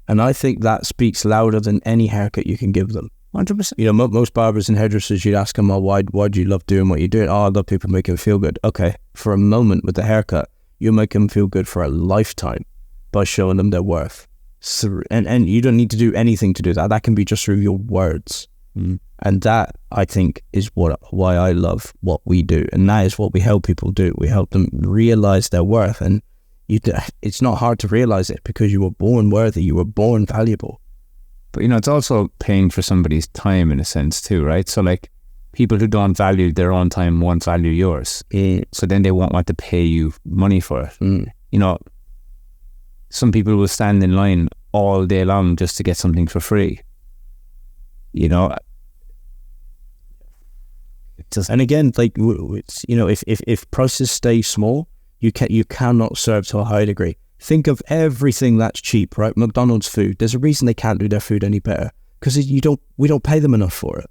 And I think that speaks louder than any haircut you can give them. 100%. You know, most barbers and hairdressers, you'd ask them, why do you love doing what you're doing? I love people making them feel good. Okay, for a moment with the haircut, you make them feel good for a lifetime by showing them their worth. So, and you don't need to do anything to do that. That can be just through your words. And that, I think, is why I love what we do. And that is what we help people do. We help them realize their worth. And it's not hard to realize it, because you were born worthy. You were born valuable. But, you know, it's also paying for somebody's time in a sense too, right? So, like, people who don't value their own time won't value yours. So then they won't want to pay you money for it. You know, some people will stand in line all day long just to get something for free. You know, and again, like, it's, you know, if prices stay small, you cannot serve to a high degree. Think of everything that's cheap, right? McDonald's food. There's a reason they can't do their food any better, because we don't pay them enough for it.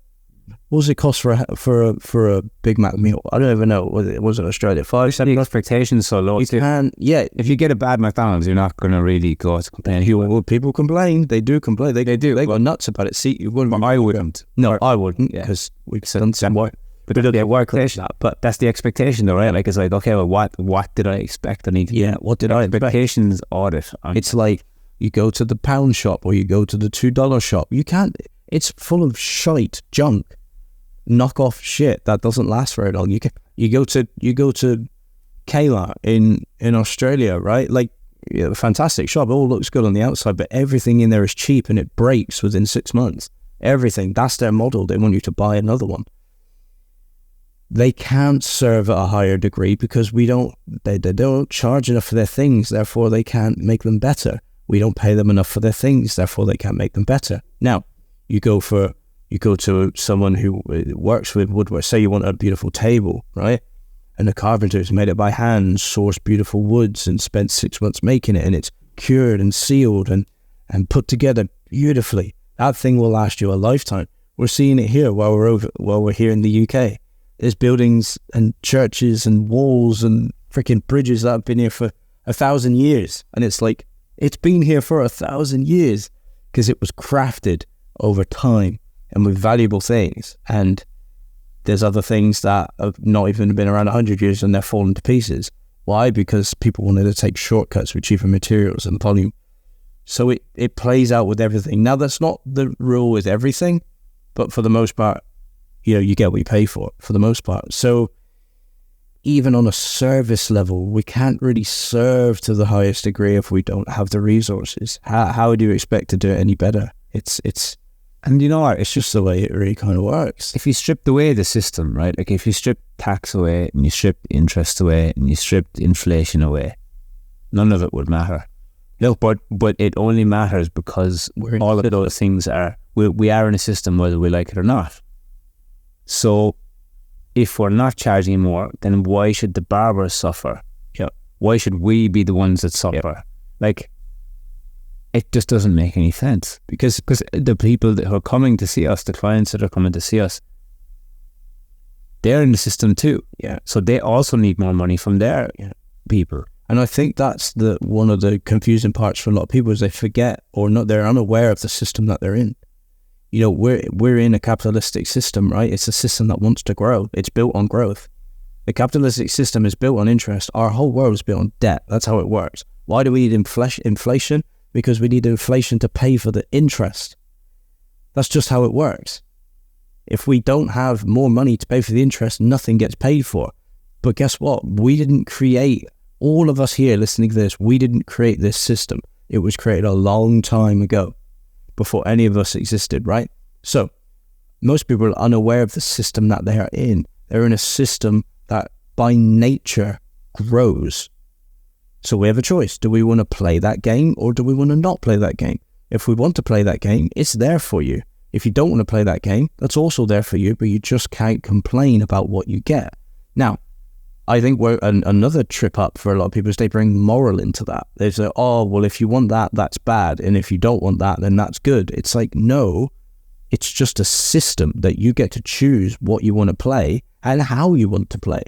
What does it cost for a Big Mac meal? I don't even know. Was it Australia? 5 7 expectations so low. If you get a bad McDonald's, you're not going to really go to complain. People complain. They do complain. They do. They go nuts about it. See, you wouldn't. I wouldn't. No, I wouldn't, because we've done some work. But that's the expectation, though, right? Like, it's like, okay, well, what did I expect? What did I expect? Expectations audit. It's like you go to the pound shop or you go to the $2 shop. You can't. It's full of shite, junk, knockoff shit that doesn't last very long. You go to Kayla in Australia, right? Like, a fantastic shop. It all looks good on the outside, but everything in there is cheap and it breaks within 6 months. Everything. That's their model. They want you to buy another one. They can't serve at a higher degree because they don't charge enough for their things, therefore they can't make them better. We don't pay them enough for their things, therefore they can't make them better. Now, you go to someone who works with woodwork. Say you want a beautiful table, right? And the carpenter's made it by hand, sourced beautiful woods and spent 6 months making it, and it's cured and sealed and put together beautifully. That thing will last you a lifetime. We're seeing it here while we're here in the UK. There's buildings and churches and walls and freaking bridges that have been here for 1,000 years. And it's like, it's been here for 1,000 years because it was crafted over time and with valuable things. And there's other things that have not even been around 100 years and they're falling to pieces. Why? Because people wanted to take shortcuts with cheaper materials and volume. So it plays out with everything. Now, that's not the rule with everything, but for the most part, you know, you get what you pay for the most part. So even on a service level, we can't really serve to the highest degree if we don't have the resources. How do you expect to do it any better? And you know what? It's just the way it really kind of works. If you stripped away the system, right? Like, if you stripped tax away and you stripped interest away and you stripped inflation away, none of it would matter. No, but it only matters because all of those things we are in a system whether we like it or not. So if we're not charging more, then why should the barbers suffer? Yeah. Why should we be the ones that suffer? Like, it just doesn't make any sense, because the people who are coming to see us, the clients that are coming to see us, they're in the system too. Yeah. So they also need more money from their people. And I think that's one of the confusing parts for a lot of people, is they forget, or not, they're unaware of the system that they're in. You know, we're in a capitalistic system, right? It's a system that wants to grow. It's built on growth. The capitalistic system is built on interest. Our whole world is built on debt. That's how it works. Why do we need inflation? Because we need inflation to pay for the interest. That's just how it works. If we don't have more money to pay for the interest, nothing gets paid for. But guess what? We didn't create, all of us here listening to this, we didn't create this system. It was created a long time ago, before any of us existed, right? So most people are unaware of the system that they are in. They're in a system that by nature grows. So we have a choice. Do we want to play that game, or do we want to not play that game? If we want to play that game, it's there for you. If you don't want to play that game, that's also there for you, but you just can't complain about what you get. Now, I think another trip up for a lot of people is they bring moral into that. They say, oh, well, if you want that, that's bad. And if you don't want that, then that's good. It's like, no, it's just a system that you get to choose what you want to play and how you want to play.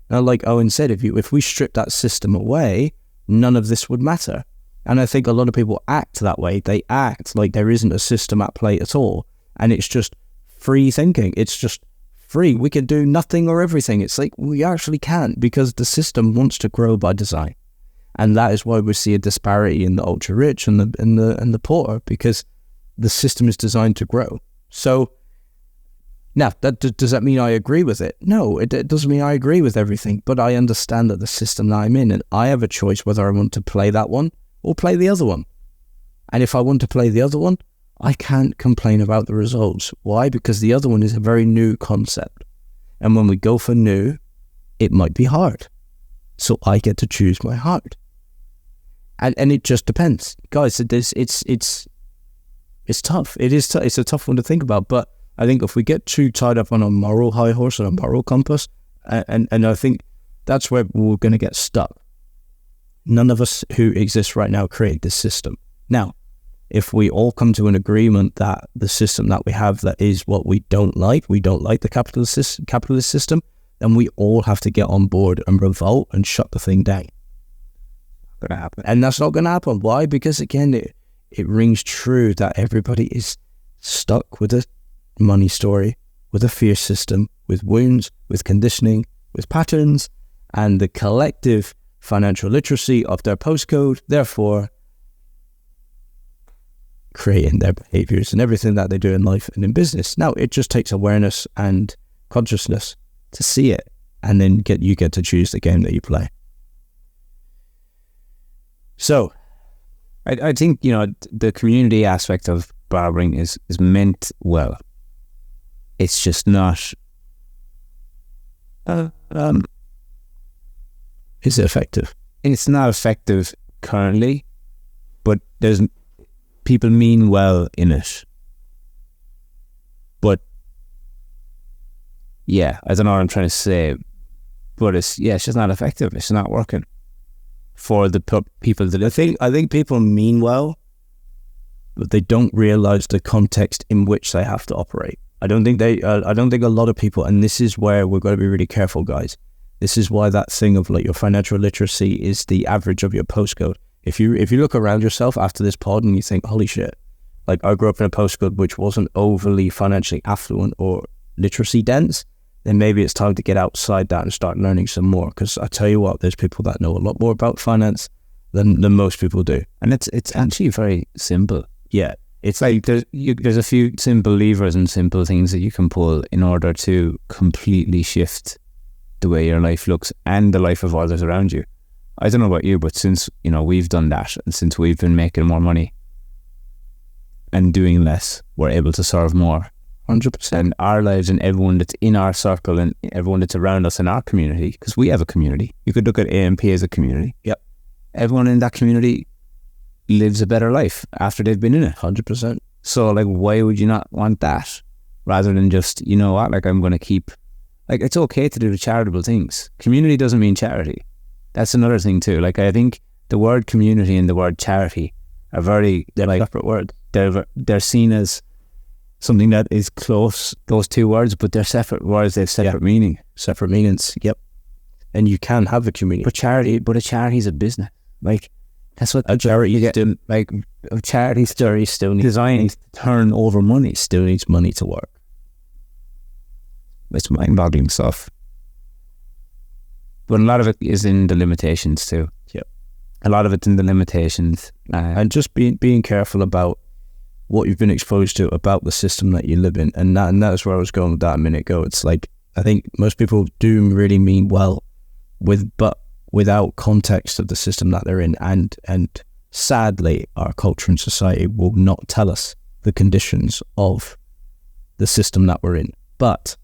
Now, like Owen said, if we strip that system away, none of this would matter. And I think a lot of people act that way. They act like there isn't a system at play at all. And it's just free thinking. It's just free. We can do nothing or everything. It's like, we actually can't, because the system wants to grow by design. And that is why we see a disparity in the ultra rich and the poor, because the system is designed to grow. So now, does that mean I agree with it? No, it doesn't mean I agree with everything, but I understand that the system that I'm in, and I have a choice whether I want to play that one or play the other one. And if I want to play the other one, I can't complain about the results. Why? Because the other one is a very new concept. And when we go for new, it might be hard. So I get to choose my hard. And it just depends. Guys, it's tough. It's a tough one to think about, but I think if we get too tied up on a moral high horse and a moral compass, and I think that's where we're going to get stuck. None of us who exist right now create this system. Now, if we all come to an agreement that the system that we have, that is what we don't like the capitalist system, then we all have to get on board and revolt and shut the thing down. Not going to happen. And that's not going to happen. Why? Because again, it rings true that everybody is stuck with a money story, with a fear system, with wounds, with conditioning, with patterns, and the collective financial literacy of their postcode, therefore creating their behaviors and everything that they do in life and in business. Now, it just takes awareness and consciousness to see it, and then you get to choose the game that you play. So I think, you know, the community aspect of barbering is meant well. It's just not is it effective? It's not effective currently, but there's people mean well in it. But yeah, I don't know what I'm trying to say, but it's just not effective. It's not working for the people that I think people mean well, but they don't realize the context in which they have to operate. I don't think a lot of people, and this is where we've got to be really careful, guys. This is why that thing of like your financial literacy is the average of your postcode. If you look around yourself after this pod and you think, holy shit, like I grew up in a postcode which wasn't overly financially affluent or literacy dense, then maybe it's time to get outside that and start learning some more. Because I tell you what, there's people that know a lot more about finance than most people do. And it's actually very simple. Yeah. It's like there's a few simple levers and simple things that you can pull in order to completely shift the way your life looks and the life of others around you. I don't know about you, but since, you know, we've done that, and since we've been making more money and doing less, we're able to serve more. 100%. And our lives and everyone that's in our circle and everyone that's around us in our community, because we have a community. You could look at AMP as a community. Yep. Everyone in that community lives a better life after they've been in it. 100%. So like, why would you not want that rather than just, you know what, like I'm going to keep like, it's okay to do the charitable things. Community doesn't mean charity. That's another thing too. Like, I think the word community and the word charity are very, They're like, separate words. They're seen as something that is close, those two words, but they're separate words. They have separate meaning. Separate meanings. Yep. And you can have a community. But a charity is a business. Like, that's what A charity you get. still, Like, a charity still needs designed to turn over money. still needs money to work. It's mind-boggling stuff. But a lot of it is in the limitations too. Yep. A lot of it's in the limitations. And just being careful about what you've been exposed to about the system that you live in. And that's where I was going with that a minute ago. It's like, I think most people do really mean well but without context of the system that they're in. And sadly, our culture and society will not tell us the conditions of the system that we're in. But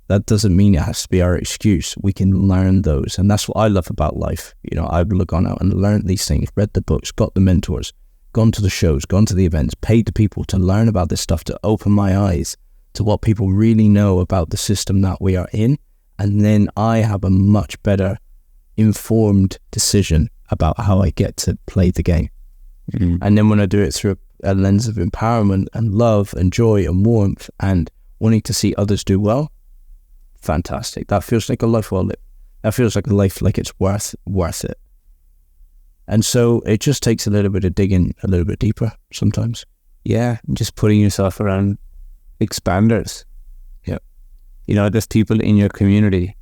that doesn't mean it has to be our excuse. We can learn those. And that's what I love about life. You know, I've gone out and learned these things, read the books, got the mentors, gone to the shows, gone to the events, paid the people to learn about this stuff, to open my eyes to what people really know about the system that we are in. And then I have a much better informed decision about how I get to play the game. Mm-hmm. And then when I do it through a lens of empowerment and love and joy and warmth and wanting to see others do well, fantastic. That feels like a life well lived. That feels like a life like it's worth it. And so it just takes a little bit of digging a little bit deeper sometimes. Yeah, just putting yourself around expanders. Yeah. You know, there's people in your community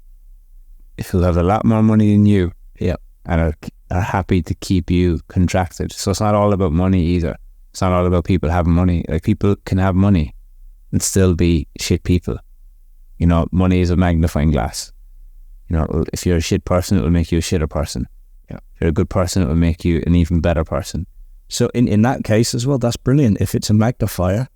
who have a lot more money than you. Yeah. And are happy to keep you contracted. So it's not all about money either. It's not all about people having money. Like, people can have money and still be shit people. You know, money is a magnifying glass. You know, if you're a shit person, it will make you a shitter person. Yeah. If you're a good person, it will make you an even better person. So in that case as well, that's brilliant. If it's a magnifier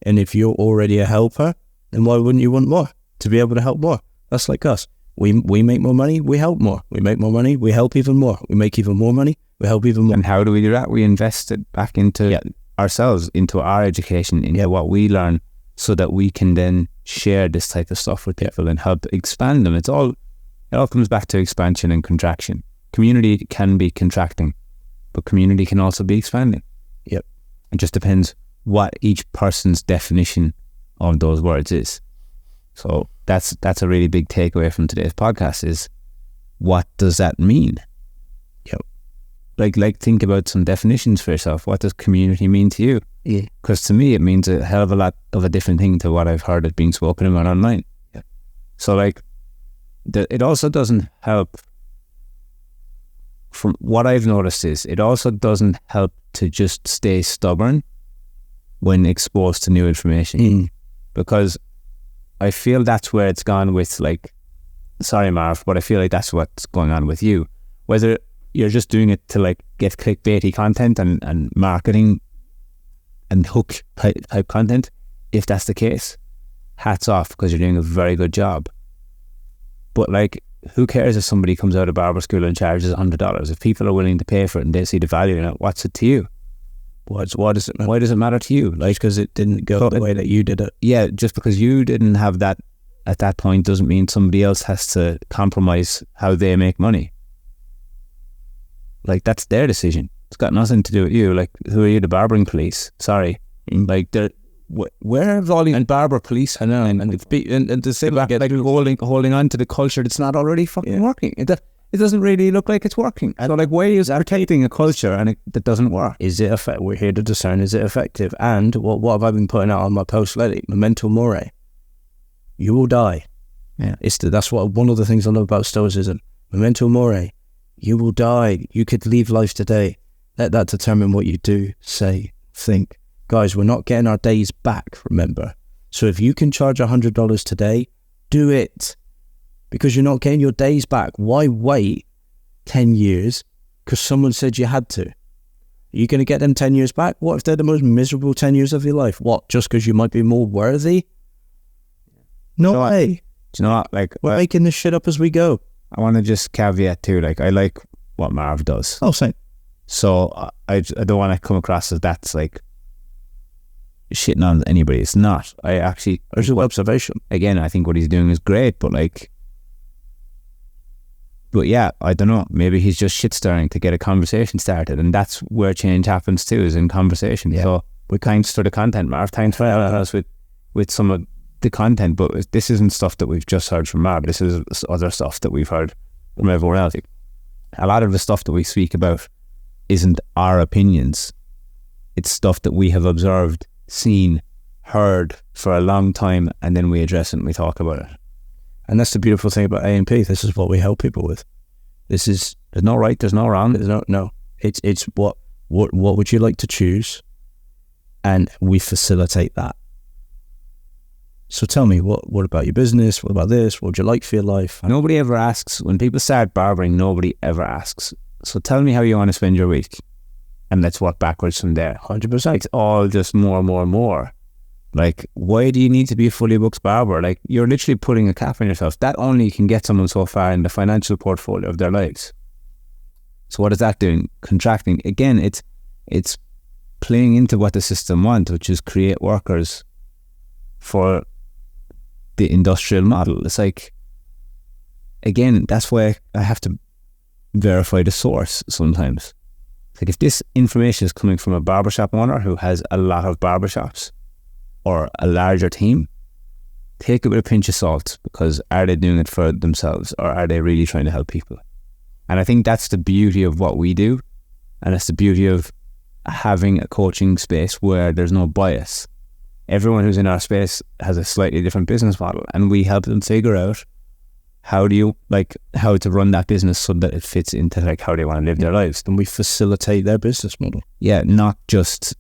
and if you're already a helper, then why wouldn't you want more? To be able to help more. That's like us. We make more money, we help more. We make more money, we help even more. We make even more money, we help even more. And how do we do that? We invest it back into ourselves, into our education, into what we learn, so that we can then share this type of stuff with people and help expand them. It all comes back to expansion and contraction. Community can be contracting, but community can also be expanding. Yep. It just depends what each person's definition of those words is. So that's a really big takeaway from today's podcast is, what does that mean? Yep. Like think about some definitions for yourself. What does community mean to you? Yeah. Because to me, it means a hell of a lot of a different thing to what I've heard it being spoken about online. Yeah. So like, it also doesn't help. From what I've noticed is, it also doesn't help to just stay stubborn when exposed to new information. Because I feel that's where it's gone with, like, sorry Marv, but I feel like that's what's going on with you. Whether you're just doing it to like get clickbaity content and marketing and hook type content, if that's the case, hats off, because you're doing a very good job. But like, who cares if somebody comes out of barber school and charges $100? If people are willing to pay for it and they see the value in it, what's it to you? Why does it matter? Why does it matter to you? Like, because it didn't go the way that you did it. Yeah, just because you didn't have that at that point doesn't mean somebody else has to compromise how they make money. Like, that's their decision. It's got nothing to do with you. Like, who are you, the barbering police? Sorry. Like, where have all these barber police? I know, and to say like holding on to the culture that's not already fucking working. It doesn't really look like it's working. So like, why is protecting a culture and that doesn't work? Is it effective? We're here to discern, is it effective? And what have I been putting out on my post lately? Memento mori. You will die. Yeah. That's what one of the things I love about Stoicism. Memento mori. You will die. You could leave life today. Let that determine what you do, say, think. Guys, we're not getting our days back, remember? So if you can charge $100 today, do it. Because you're not getting your days back. Why wait 10 years because someone said you had to? Are you going to get them 10 years back? What if they're the most miserable 10 years of your life? What, just because you might be more worthy? No way. Do you know what? Like, we're making this shit up as we go. I want to just caveat too, like, I like what Marv does. Oh, same. So I don't want to come across as that's like shitting on anybody. It's not. I actually... There's an observation. Again, I think what he's doing is great, but like, But yeah, I don't know. Maybe he's just shit stirring to get a conversation started, and that's where change happens too, is in conversation. Yeah. So we thanks for the content, Marv. Thanks for helping us with some of the content. But this isn't stuff that we've just heard from Marv. This is other stuff that we've heard from everyone else. A lot of the stuff that we speak about isn't our opinions. It's stuff that we have observed, seen, heard for a long time, and then we address it and we talk about it. And that's the beautiful thing about A&P. This is what we help people with. There's no right, there's no wrong. There's no. It's what would you like to choose, and we facilitate that. So tell me, what about your business? What about this? What would you like for your life? Nobody ever asks. When people start barbering, nobody ever asks. So tell me how you want to spend your week, and let's work backwards from there. 100%. It's all just more. Like, why do you need to be a fully booked barber? Like, you're literally putting a cap on yourself. That only can get someone so far in the financial portfolio of their lives. So what is that doing? Contracting. Again, it's playing into what the system wants, which is create workers for the industrial model. It's like, again, that's why I have to verify the source sometimes. It's like, if this information is coming from a barbershop owner who has a lot of barbershops, or a larger team, take it with a pinch of salt, because are they doing it for themselves, or are they really trying to help people? And I think that's the beauty of what we do, and that's the beauty of having a coaching space where there's no bias. Everyone who's in our space has a slightly different business model, and we help them figure out how to run that business so that it fits into like how they want to live their lives. And we facilitate their business model. Yeah, not just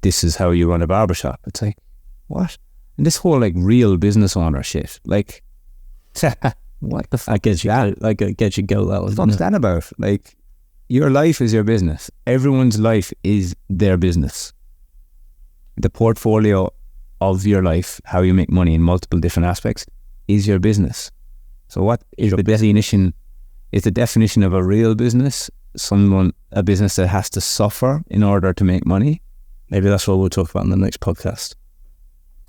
this is how you run a barbershop. It's like, what? And this whole like real business owner shit, like, what the fuck? I get you out. Like, I get you go. What's that about? Like, your life is your business. Everyone's life is their business. The portfolio of your life, how you make money in multiple different aspects, is your business. So what is the definition? Is the definition of a real business a business that has to suffer in order to make money? Maybe that's what we'll talk about in the next podcast.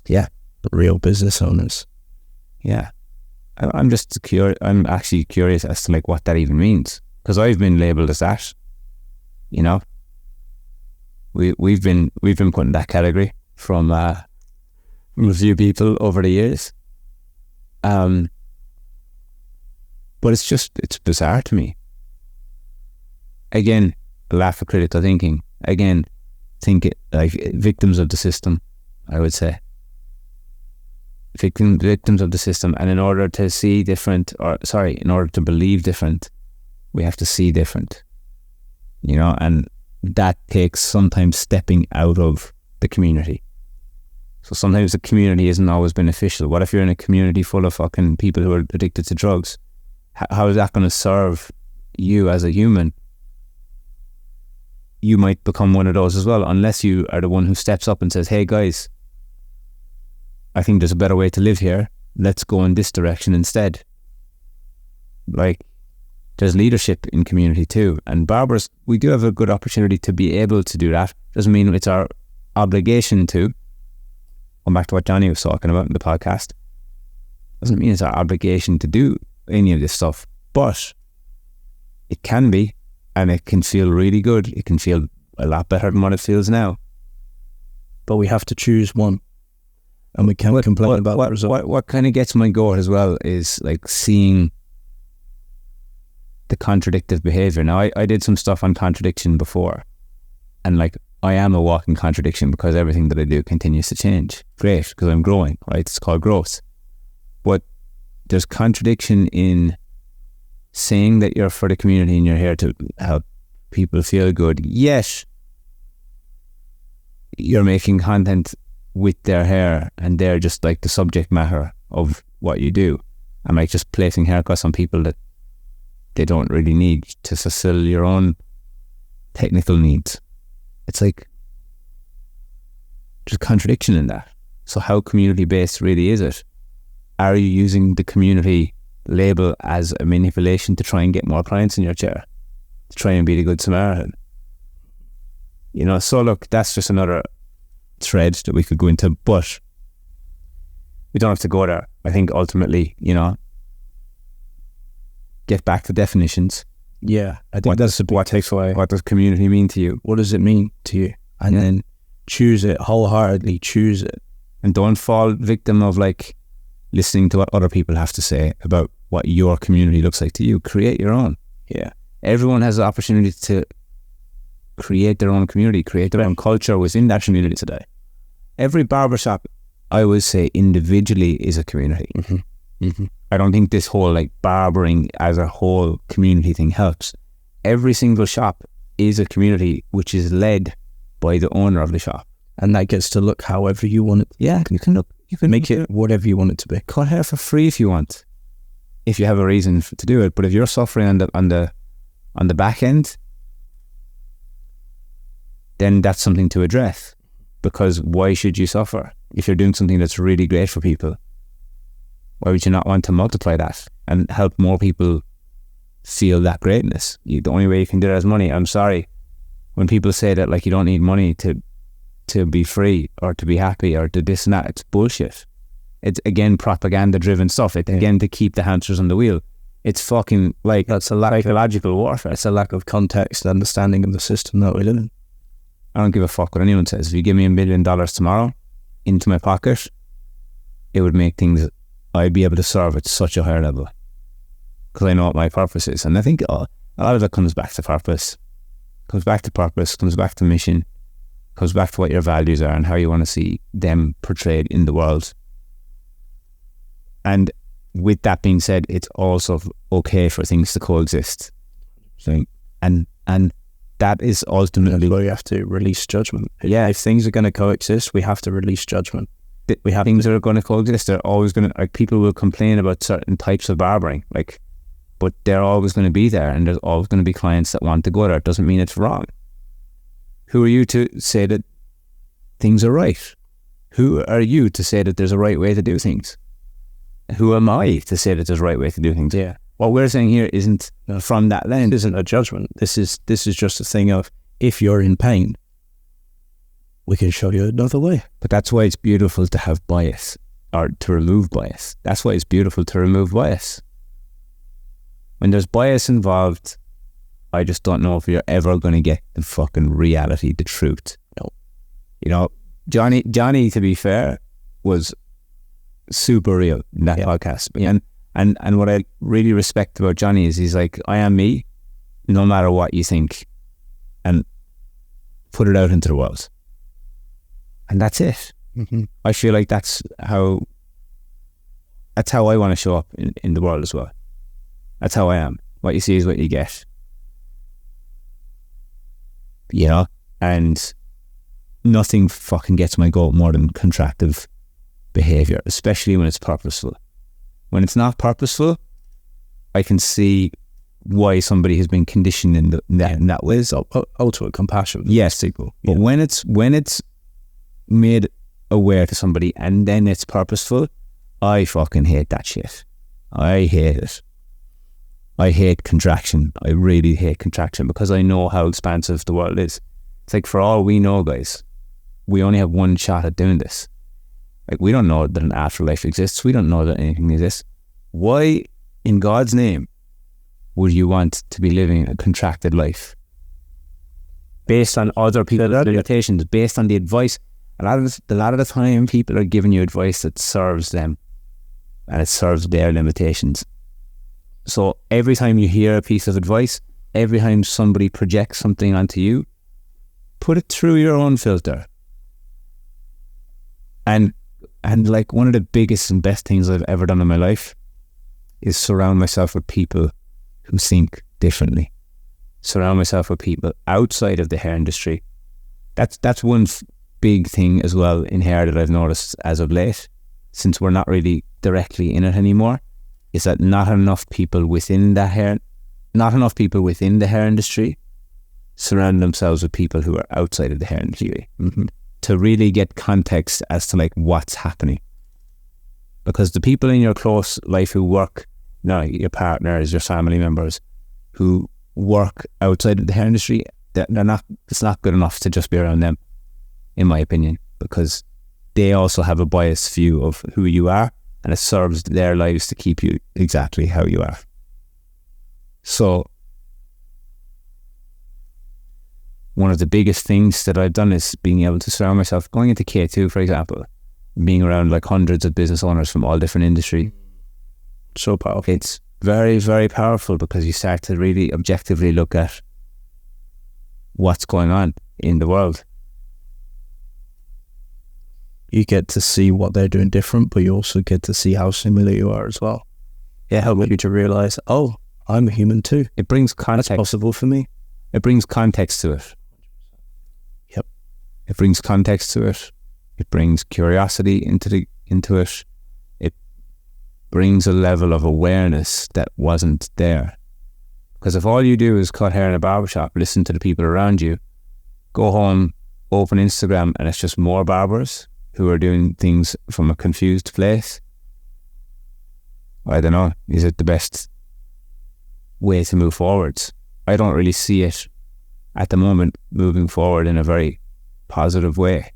Yeah. Real business owners. Yeah. I'm just curious. I'm actually curious as to like what that even means, because I've been labelled as that. You know, we've been put in that category from a few people over the years. But it's bizarre to me. Again, a lack of critical thinking. Again, like victims of the system, I would say. Victims of the system. And in order to in order to believe different, we have to see different. You know, and that takes sometimes stepping out of the community. So sometimes the community isn't always beneficial. What if you're in a community full of fucking people who are addicted to drugs? How is that going to serve you as a human? You might become one of those as well, unless you are the one who steps up and says, hey guys, I think there's a better way to live here. Let's go in this direction instead. Like, there's leadership in community too. And barbers, we do have a good opportunity to be able to do that. Doesn't mean it's our obligation to. Going back to what Johnny was talking about in the podcast. Doesn't mean it's our obligation to do any of this stuff. But it can be. And it can feel really good. It can feel a lot better than what it feels now. But we have to choose one. And we can't complain about the result. What kind of gets my goat as well is like seeing the contradictive behaviour. Now, I did some stuff on contradiction before. And like, I am a walking contradiction because everything that I do continues to change. Great, because I'm growing, right? It's called growth. But there's contradiction in saying that you're for the community and you're here to help people feel good, yet you're making content with their hair and they're just like the subject matter of what you do, and like just placing haircuts on people that they don't really need to fulfill your own technical needs. It's like there's a contradiction in that. So how community based really is it? Are you using the community label as a manipulation to try and get more clients in your chair, to try and be the good Samaritan? You know, so look, that's just another thread that we could go into, but we don't have to go there. I think ultimately, you know, get back to definitions. Yeah, I think that's a big takeaway. What does community mean to you? What does it mean to you? And then choose it, wholeheartedly choose it. And don't fall victim of like listening to what other people have to say about what your community looks like to you. Create your own. Yeah. Everyone has the opportunity to create their own community, create their own culture within that community today. Every barbershop, I would say, individually is a community. I don't think this whole like barbering as a whole community thing helps. Every single shop is a community which is led by the owner of the shop. And that gets to look however you want it. Yeah, you can Make it whatever you want it to be. Cut hair for free if you want, if you have a reason to do it. But if you're suffering on the back end, then that's something to address. Because why should you suffer if you're doing something that's really great for people? Why would you not want to multiply that and help more people feel that greatness? The only way you can do that is money. I'm sorry, when people say that like you don't need money to be free or to be happy or to this and that, it's bullshit. It's again propaganda driven stuff. It's again to keep the hamsters on the wheel. It's fucking like that's a lack psychological warfare. It's a lack of context, understanding of the system that we live in. I don't give a fuck what anyone says. If you give me $1 million tomorrow into my pocket, it would make things, I'd be able to serve at such a higher level because I know what my purpose is. And I think a lot of it comes back to purpose, comes back to mission, comes back to what your values are and how you want to see them portrayed in the world. And with that being said, it's also okay for things to coexist. So, and that is ultimately where you have to release judgment. Yeah, if things are going to coexist, we have to release judgment. We have things that are going to coexist. They're always going to, like, people will complain about certain types of barbering, like, but they're always going to be there, and there's always going to be clients that want to go there. It doesn't mean it's wrong. Who are you to say that things are right? Who are you to say that there's a right way to do things? Who am I to say that there's a right way to do things? Yeah. What we're saying here isn't from that lens. This isn't a judgment. This is just a thing of, if you're in pain, we can show you another way. But that's why it's beautiful to have bias, or to remove bias. That's why it's beautiful to remove bias. When there's bias involved, I just don't know if you're ever going to get the fucking reality, the truth. No. You know, Johnny, to be fair, was super real in that podcast. Yeah. And what I really respect about Johnny is he's like, I am me, no matter what you think, and put it out into the world. And that's it. Mm-hmm. I feel like that's how I want to show up in the world as well. That's how I am. What you see is what you get. You know? And nothing fucking gets my goat more than contractive behaviour, especially when it's purposeful. When it's not purposeful, I can see why somebody has been conditioned in that way. There's ultimate compassion. Yes, but when it's made aware to somebody and then it's purposeful, I fucking hate that shit. I hate it. I hate contraction. I really hate contraction because I know how expansive the world is. It's like, for all we know, guys, we only have one shot at doing this. Like, we don't know that an afterlife exists. We don't know that anything exists. Why, in God's name, would you want to be living a contracted life? Based on other people's limitations, based on the advice. A lot of the time, people are giving you advice that serves them and it serves their limitations. So every time you hear a piece of advice, every time somebody projects something onto you, put it through your own filter. And like, one of the biggest and best things I've ever done in my life is surround myself with people who think differently. Surround myself with people outside of the hair industry. That's one big thing as well in hair that I've noticed as of late, since we're not really directly in it anymore, is that not enough people within the hair industry surround themselves with people who are outside of the hair industry. Mm-hmm. To really get context as to like what's happening. Because the people in your close life who work, your partners, your family members who work outside of the hair industry, it's not good enough to just be around them, in my opinion, because they also have a biased view of who you are, and it serves their lives to keep you exactly how you are. So one of the biggest things that I've done is being able to surround myself, going into K2, for example, being around like hundreds of business owners from all different industries. So powerful. It's very, very powerful because you start to really objectively look at what's going on in the world. You get to see what they're doing different, but you also get to see how similar you are as well. It helps you to realize, oh, I'm a human too. It brings context. That's possible for me. It brings context to it. Yep. It brings context to it. It brings curiosity into it. It brings a level of awareness that wasn't there. Because if all you do is cut hair in a barbershop, listen to the people around you, go home, open Instagram, and it's just more barbers who are doing things from a confused place, I don't know, is it the best way to move forwards? I don't really see it at the moment moving forward in a very positive way.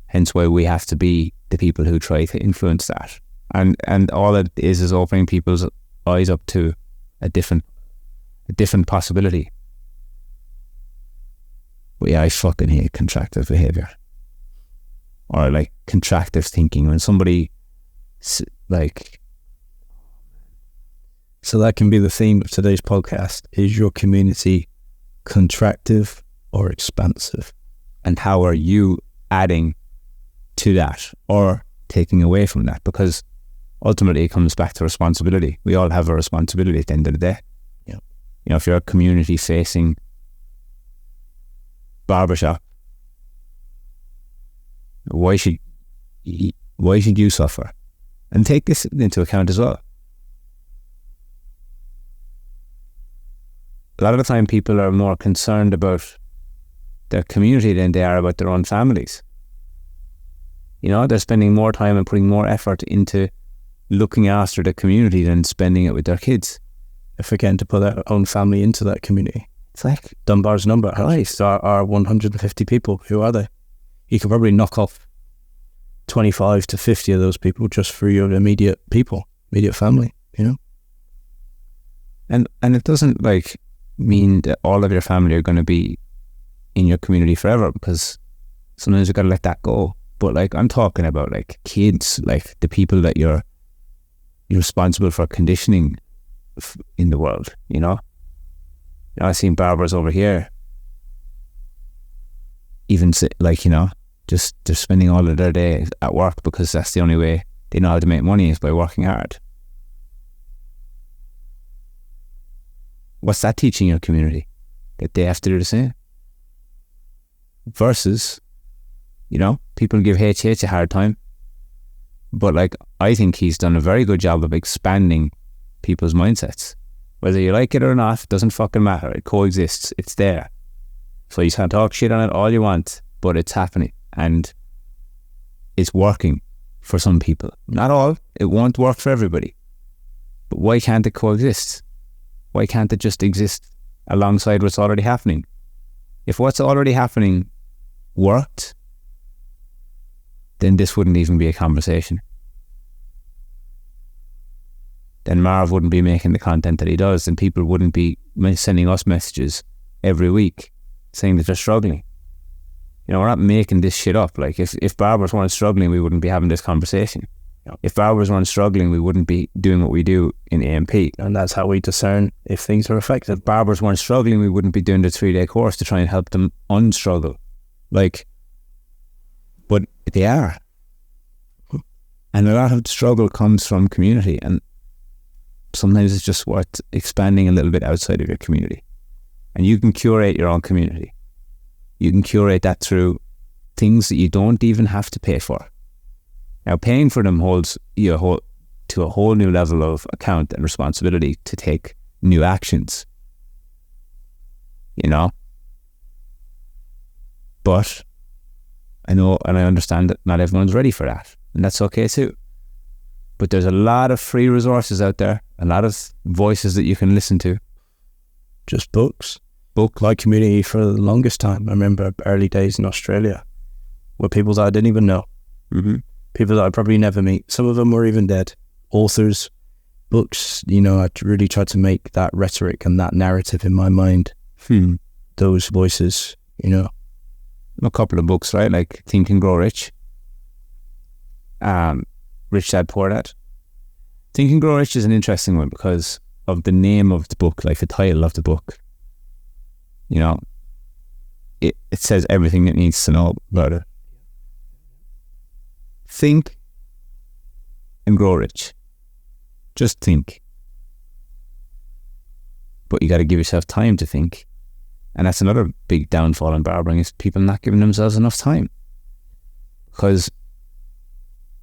Hence why we have to be the people who try to influence that. And all it is opening people's eyes up to a different possibility. But yeah, I fucking hate contractive behaviour. Or like contractive thinking. When somebody like... So that can be the theme of today's podcast. Is your community contractive or expansive? And how are you adding to that or taking away from that? Because ultimately it comes back to responsibility. We all have a responsibility at the end of the day. Yeah. You know, if you're a community facing barbershop, why should you suffer? And take this into account as well. A lot of the time people are more concerned about their community than they are about their own families. You know, they're spending more time and putting more effort into looking after the community than spending it with their kids. They're forgetting to put their own family into that community. It's like Dunbar's number are 150 people. Who are they? You could probably knock off 25 to 50 of those people just for your immediate family, you know? And it doesn't like mean that all of your family are going to be in your community forever, because sometimes you got to let that go. But like, I'm talking about like kids, like the people that you're responsible for conditioning in the world, you know? I've seen barbers over here, even like, you know, just they're spending all of their day at work because that's the only way they know how to make money is by working hard. What's that teaching your community? That they have to do the same? Versus, you know, people give HH a hard time, but like, I think he's done a very good job of expanding people's mindsets. Whether you like it or not, it doesn't fucking matter. It coexists. It's there. So you can talk shit on it all you want, but it's happening and it's working for some people. Not all. It won't work for everybody. But why can't it coexist? Why can't it just exist alongside what's already happening? If what's already happening worked, then this wouldn't even be a conversation. Then Marv wouldn't be making the content that he does, and people wouldn't be sending us messages every week saying that they're struggling. You know, we're not making this shit up. Like, if barbers weren't struggling, we wouldn't be having this conversation. If barbers weren't struggling, we wouldn't be doing what we do in AMP. And that's how we discern if things are effective. If barbers weren't struggling, we wouldn't be doing the 3-day course to try and help them unstruggle. Like, but they are. And a lot of the struggle comes from community, and sometimes it's just worth expanding a little bit outside of your community. And you can curate your own community. You can curate that through things that you don't even have to pay for. Now, paying for them holds you to a whole new level of account and responsibility to take new actions. You know? But I know and I understand that not everyone's ready for that. And that's okay too. But there's a lot of free resources out there, a lot of voices that you can listen to. Just books. My community for the longest time. I remember early days in Australia were people that I didn't even know. Mm-hmm. People that I'd probably never meet. Some of them were even dead. Authors, books, you know, I really tried to make that rhetoric and that narrative in my mind, those voices, you know. A couple of books, right? Like Think and Grow Rich, Rich Dad Poor Dad. Think and Grow Rich is an interesting one because of the name of the book, like the title of the book. You know, it says everything it needs to know about it. Think and grow rich. Just think. But you got to give yourself time to think. And that's another big downfall in barbering, is people not giving themselves enough time. Because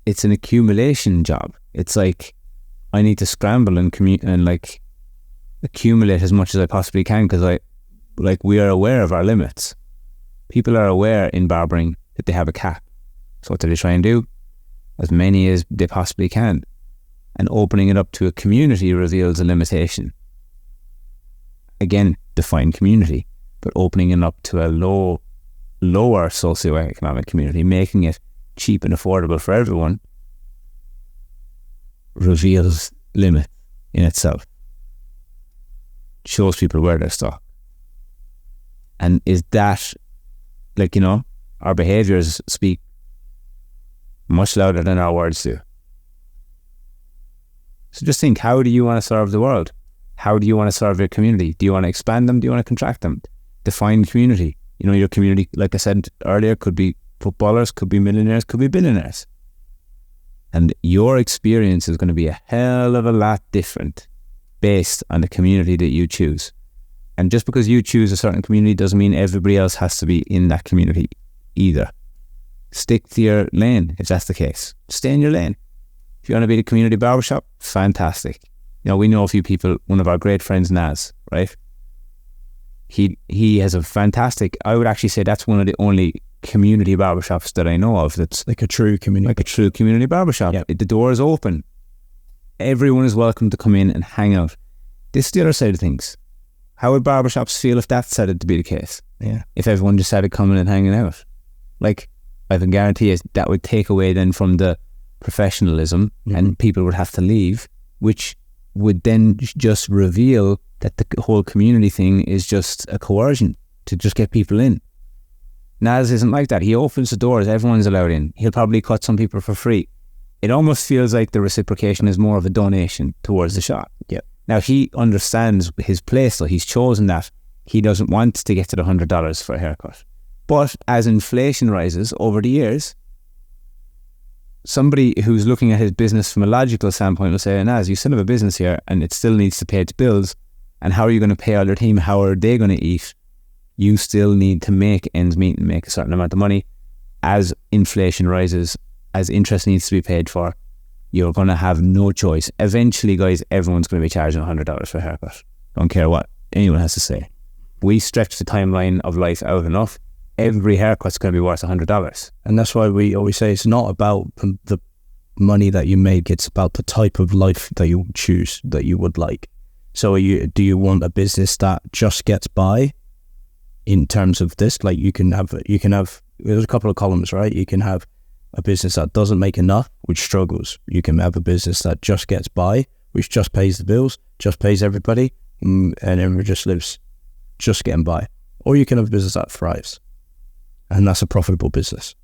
it's an accumulation job. It's like, I need to scramble and like accumulate as much as I possibly can, because we are aware of our limits. People are aware in barbering that they have a cap. So what do they try and do? As many as they possibly can. And opening it up to a community reveals a limitation. Again, define community, but opening it up to a lower socioeconomic community, making it cheap and affordable for everyone, reveals limit in itself. Shows people where they're stuck. And is that, like, you know, our behaviours speak much louder than our words do. So just think, how do you want to serve the world? How do you want to serve your community? Do you want to expand them? Do you want to contract them? Define community. You know, your community, like I said earlier, could be footballers, could be millionaires, could be billionaires. And your experience is going to be a hell of a lot different based on the community that you choose. And just because you choose a certain community doesn't mean everybody else has to be in that community either. Stick to your lane if that's the case. Stay in your lane. If you want to be the community barbershop, fantastic. You know, we know a few people, one of our great friends, Naz, right? He has a fantastic, I would actually say that's one of the only community barbershops that I know of that's like a true community. Like a true community barbershop. Yep. The door is open. Everyone is welcome to come in and hang out. This is the other side of things. How would barbershops feel if that started to be the case? Yeah. If everyone just started coming and hanging out? Like, I can guarantee you that would take away then from the professionalism, and people would have to leave, which would then just reveal that the whole community thing is just a coercion to just get people in. Naz isn't like that. He opens the doors, everyone's allowed in. He'll probably cut some people for free. It almost feels like the reciprocation is more of a donation towards the shop. Yeah. Now, he understands his place, so he's chosen that. He doesn't want to get to the $100 for a haircut. But as inflation rises over the years, somebody who's looking at his business from a logical standpoint will say, Naz, you still have a business here and it still needs to pay its bills. And how are you going to pay all your team? How are they going to eat? You still need to make ends meet and make a certain amount of money. As inflation rises, as interest needs to be paid for, you're going to have no choice. Eventually, guys, everyone's going to be charging $100 for a haircut. Don't care what anyone has to say. We stretch the timeline of life out enough. Every haircut's going to be worth $100. And that's why we always say it's not about the money that you make, it's about the type of life that you choose, that you would like. So do you want a business that just gets by in terms of this? Like you can have, there's a couple of columns, right? You can have a business that doesn't make enough, which struggles. You can have a business that just gets by, which just pays the bills, just pays everybody, and everyone just lives just getting by. Or you can have a business that thrives. And that's a profitable business.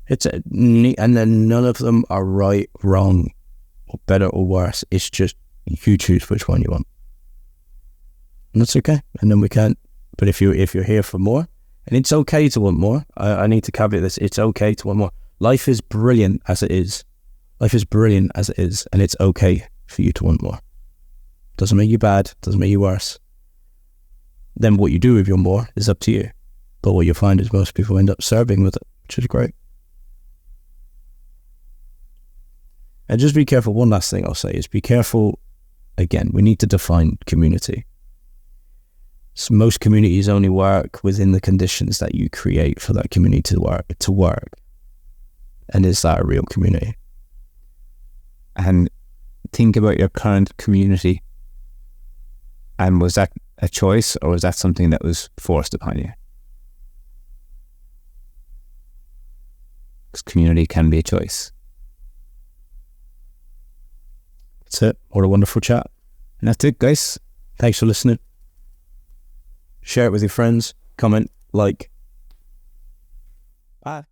And then none of them are right, wrong, or better or worse. It's just you choose which one you want, and that's okay. And then we can't. But if you're here for more, and it's okay to want more. I need to caveat this. It's okay to want more. Life is brilliant as it is. Life is brilliant as it is, and it's okay for you to want more. Doesn't make you bad. Doesn't make you worse. Then what you do with your more is up to you. But what you'll find is most people end up serving with it, which is great. And just be careful. One last thing I'll say is be careful. Again, we need to define community. So most communities only work within the conditions that you create for that community to work. And is that a real community? And think about your current community. And was that a choice, or was that something that was forced upon you? Because community can be a choice. That's it. What a wonderful chat. And that's it, guys. Thanks for listening. Share it with your friends. Comment, like. Bye.